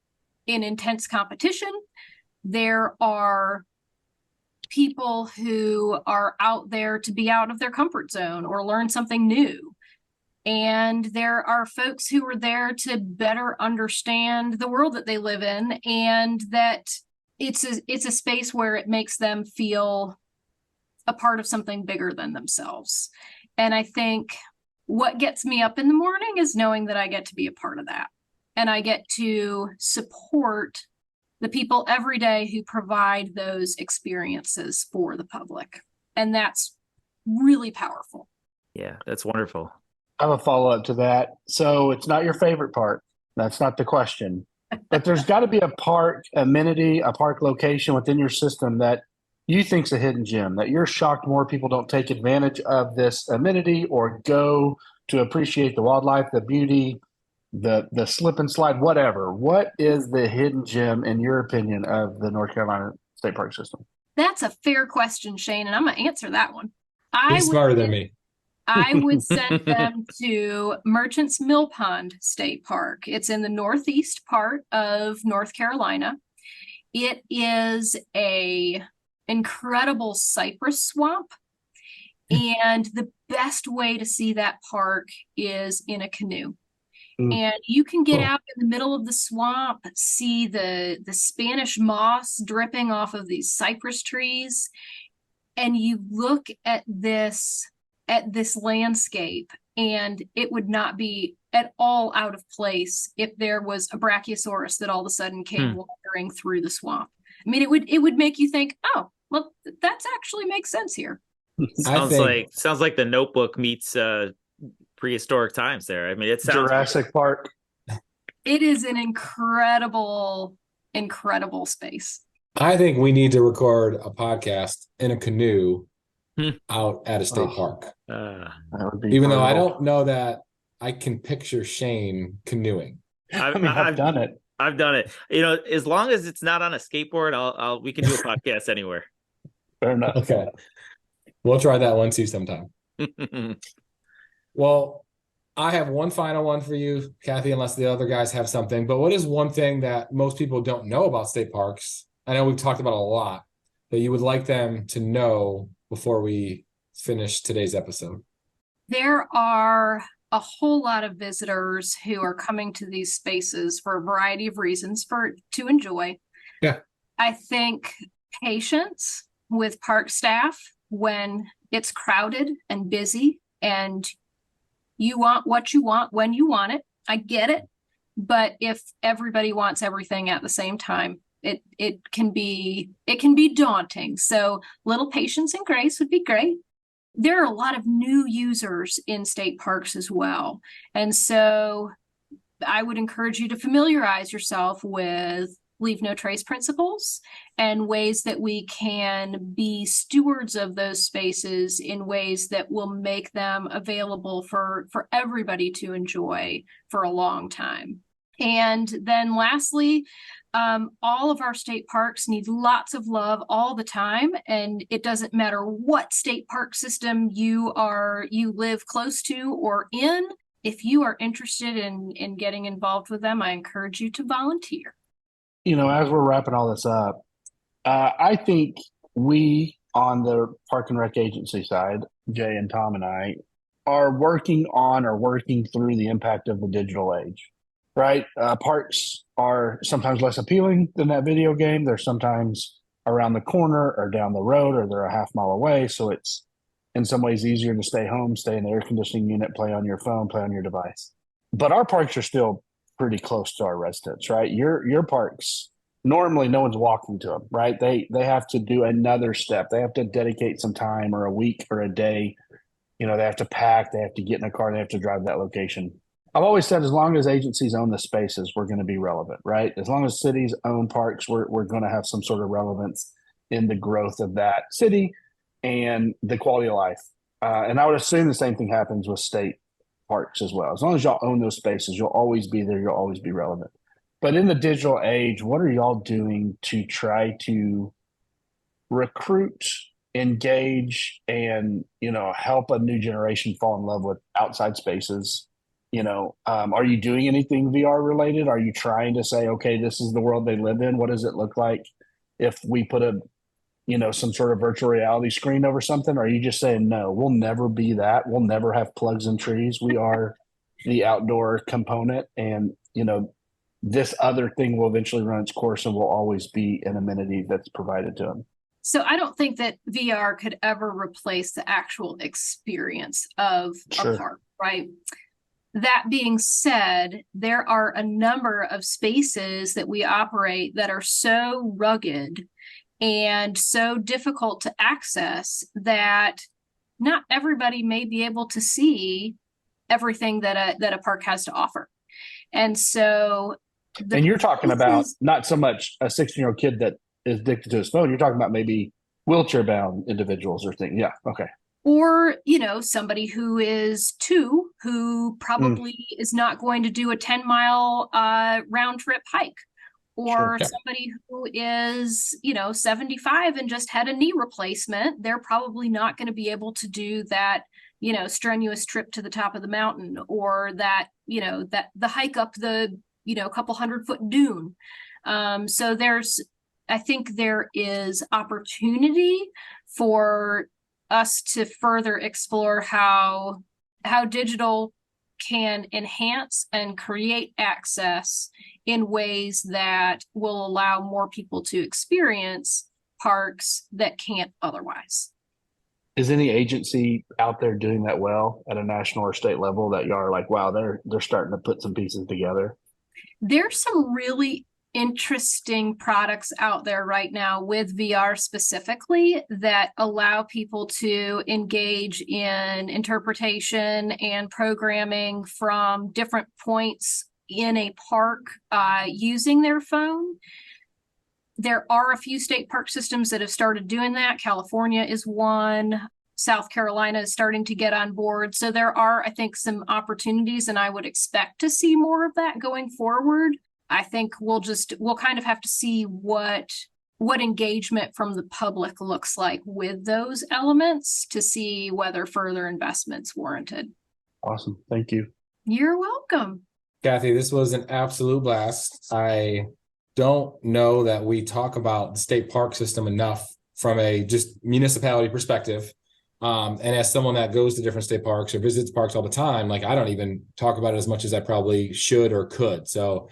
in intense competition. There are people who are out there to be out of their comfort zone or learn something new. And there are folks who are there to better understand the world that they live in, and that it's a space where it makes them feel a part of something bigger than themselves. And I think what gets me up in the morning is knowing that I get to be a part of that. And I get to support the people every day who provide those experiences for the public. And that's really powerful. Yeah, that's wonderful. I have a follow-up to that. So it's not your favorite park. That's not the question. But there's got to be a park amenity, a park location within your system that you think's a hidden gem, that you're shocked more people don't take advantage of this amenity or go to appreciate the wildlife, the beauty, the slip and slide, whatever. What is the hidden gem, in your opinion, of the North Carolina State Park system? That's a fair question, Shane, and I'm going to answer that one. He's smarter than me. I would send them to Merchants Mill Pond State Park. It's in the northeast part of North Carolina. It is a incredible cypress swamp. And the best way to see that park is in a canoe. And you can get out in the middle of the swamp, see the Spanish moss dripping off of these cypress trees. And you look at this landscape, and it would not be at all out of place if there was a brachiosaurus that all of a sudden came wandering through the swamp. I mean, it would make you think, oh, well, that's actually makes sense here. Sounds like the Notebook meets prehistoric times there. I mean, it sounds Jurassic Park. It is an incredible space. I think we need to record a podcast in a canoe out at a state park. Even though I don't know that I can picture Shane canoeing. I've done it. I've done it. You know, as long as it's not on a skateboard, we can do a podcast anywhere. Fair enough. Okay. We'll try that one too sometime. Well, I have one final one for you, Kathy, unless the other guys have something. But what is one thing that most people don't know about state parks? I know we've talked about a lot, that you would like them to know before we finish today's episode. There are a whole lot of visitors who are coming to these spaces for a variety of reasons to enjoy. Yeah. I think patience with park staff when it's crowded and busy and you want what you want when you want it. I get it. But if everybody wants everything at the same time, it can be daunting. So little patience and grace would be great. There are a lot of new users in state parks as well. And so I would encourage you to familiarize yourself with leave no trace principles and ways that we can be stewards of those spaces in ways that will make them available for everybody to enjoy for a long time. And then lastly, all of our state parks need lots of love all the time. And it doesn't matter what state park system you live close to or in. If you are interested in getting involved with them, I encourage you to volunteer. You know, as we're wrapping all this up, I think we on the Park and Rec agency side, Jay and Tom and I, are working through the impact of the digital age, right? Parks are sometimes less appealing than that video game. They're sometimes around the corner or down the road, or they're a half mile away. So it's in some ways easier to stay home, stay in the air conditioning unit, play on your phone, play on your device. But our parks are still pretty close to our residents, right? Your parks, normally no one's walking to them, right? They have to do another step. They have to dedicate some time or a week or a day. You know, they have to pack, they have to get in a car, they have to drive that location. I've always said, as long as agencies own the spaces, we're going to be relevant, right? As long as cities own parks, we're going to have some sort of relevance in the growth of that city and the quality of life. And I would assume the same thing happens with state parks as well. As long as y'all own those spaces, you'll always be there. You'll always be relevant. But in the digital age, what are y'all doing to try to recruit, engage, and, you know, help a new generation fall in love with outside spaces, Are you doing anything VR related? Are you trying to say, okay, this is the world they live in? What does it look like if we put some sort of virtual reality screen over something? Or are you just saying, no, we'll never be that. We'll never have plugs and trees. We are the outdoor component. And, this other thing will eventually run its course and will always be an amenity that's provided to them. So I don't think that VR could ever replace the actual experience of Sure. a park, right? That being said, there are a number of spaces that we operate that are so rugged and so difficult to access that not everybody may be able to see everything that a park has to offer. And so and you're talking about not so much a 16-year-old kid that is addicted to his phone. You're talking about maybe wheelchair bound individuals or things. Yeah. Okay. Or, somebody who is 2, who probably is not going to do a 10-mile round trip hike. Or Sure. somebody who is, 75 and just had a knee replacement. They're probably not going to be able to do that, strenuous trip to the top of the mountain, or that, that the hike up the, couple 100-foot dune. So I think there is opportunity for us to further explore how digital can enhance and create access in ways that will allow more people to experience parks that can't otherwise. Is any agency out there doing that well at a national or state level that you are like, wow, they're starting to put some pieces together? There's some really interesting products out there right now with VR specifically that allow people to engage in interpretation and programming from different points in a park using their phone. There are a few state park systems that have started doing that. California is one. South Carolina is starting to get on board. So there are, I think, some opportunities, and I would expect to see more of that going forward. I think we'll kind of have to see what engagement from the public looks like with those elements to see whether further investment's warranted. Awesome. Thank you. You're welcome. Kathy, this was an absolute blast. I don't know that we talk about the state park system enough from a just municipality perspective. And as someone that goes to different state parks or visits parks all the time, like I don't even talk about it as much as I probably should or could. So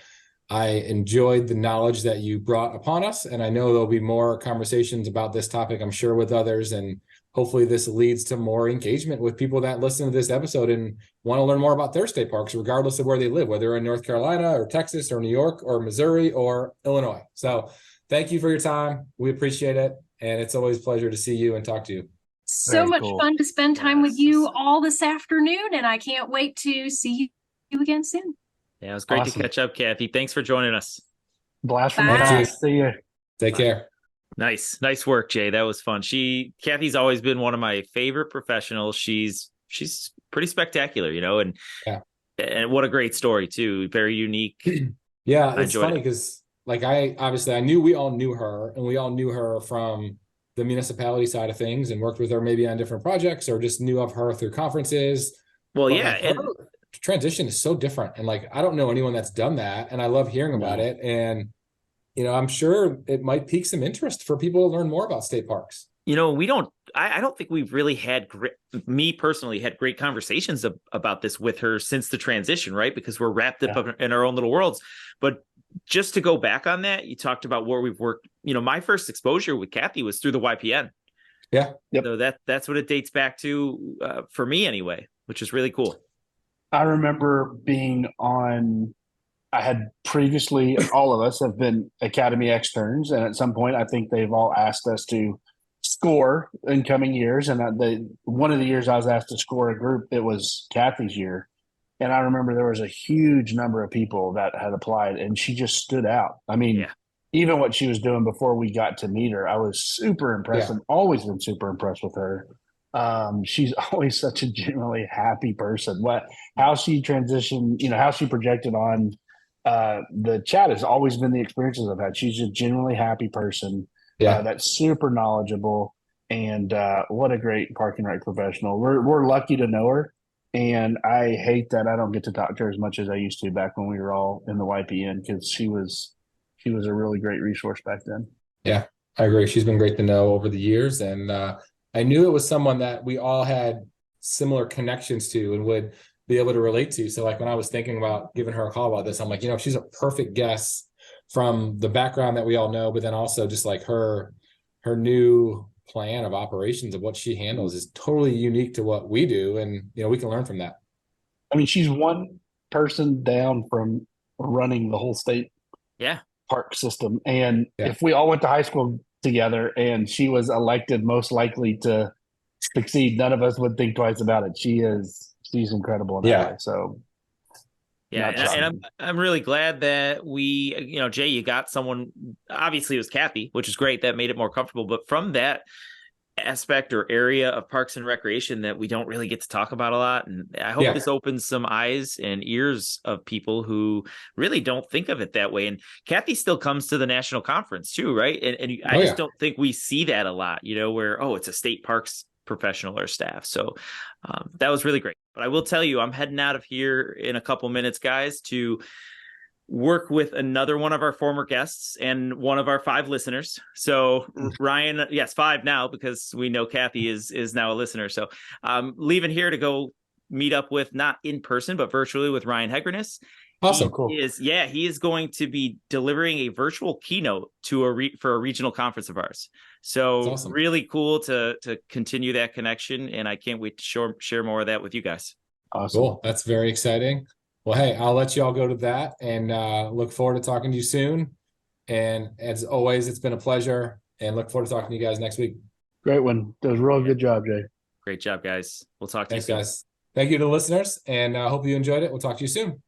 I enjoyed the knowledge that you brought upon us. And I know there'll be more conversations about this topic, I'm sure, with others. And hopefully this leads to more engagement with people that listen to this episode and want to learn more about their state parks, regardless of where they live, whether in North Carolina or Texas or New York or Missouri or Illinois. So thank you for your time. We appreciate it. And it's always a pleasure to see you and talk to you. So Very much cool. fun to spend time with you all this afternoon, and I can't wait to see you again soon. Yeah, it was great to catch up, Kathy. Thanks for joining us. Blast from Bye. the past. See you. Take care. Nice work, Jay. That was fun. Kathy's always been one of my favorite professionals. She's pretty spectacular, and what a great story too. Very unique. Yeah, it's funny because I knew we all knew her, and we all knew her from the municipality side of things and worked with her maybe on different projects or just knew of her through conferences. Well, But, yeah. her transition is so different. And I don't know anyone that's done that. And I love hearing about it. And, I'm sure it might pique some interest for people to learn more about state parks. I don't think we've really me personally had great conversations about this with her since the transition, right? Because we're wrapped up in our own little worlds. But just to go back on that, you talked about where we've worked. My first exposure with Kathy was through the YPN. Yeah. Yep. So that's what it dates back to for me anyway, which is really cool. I remember I had previously, all of us have been Academy externs. And at some point, I think they've all asked us to score in coming years. And one of the years I was asked to score a group, it was Kathy's year. And I remember there was a huge number of people that had applied, and she just stood out. I mean, even what she was doing before we got to meet her, I was super impressed and always been super impressed with her. She's always such a genuinely happy person. How she transitioned, how she projected on the chat has always been the experiences I've had. She's a genuinely happy person that's super knowledgeable, and what a great park and rec professional. We're lucky to know her. And I hate that I don't get to talk to her as much as I used to back when we were all in the YPN, because she was a really great resource back then. Yeah, I agree. She's been great to know over the years. And I knew it was someone that we all had similar connections to and would be able to relate to. So like when I was thinking about giving her a call about this, I'm like, she's a perfect guest from the background that we all know, but then also just like her new plan of operations of what she handles is totally unique to what we do. And, we can learn from that. I mean, she's one person down from running the whole state Yeah. park system. And Yeah. if we all went to high school together and she was elected most likely to succeed, none of us would think twice about it. She's incredible in that way. So yeah, and I'm really glad that we, Jay, you got someone. Obviously, it was Kathy, which is great. That made it more comfortable. But from that aspect or area of Parks and Recreation that we don't really get to talk about a lot, and I hope this opens some eyes and ears of people who really don't think of it that way. And Kathy still comes to the national conference too, right? And I just don't think we see that a lot. Where it's a state parks professional or staff. So that was really great. But I will tell you, I'm heading out of here in a couple minutes, guys, to work with another one of our former guests and one of our 5 listeners. So Ryan, yes, 5 now, because we know Kathy is now a listener. So leaving here to go meet up with, not in person, but virtually, with Ryan Hegrenis. Awesome. He Cool. He is going to be delivering a virtual keynote to for a regional conference of ours. So awesome. Really cool to continue that connection. And I can't wait to share more of that with you guys. awesome. Cool. That's very exciting. Well, hey, I'll let you all go to that and look forward to talking to you soon. And as always, it's been a pleasure, and look forward to talking to you guys next week. Great one. That was a real good job, Jay. Great job, guys. We'll talk to you Thanks, soon. guys. Thank you to the listeners, and I hope you enjoyed it. We'll talk to you soon.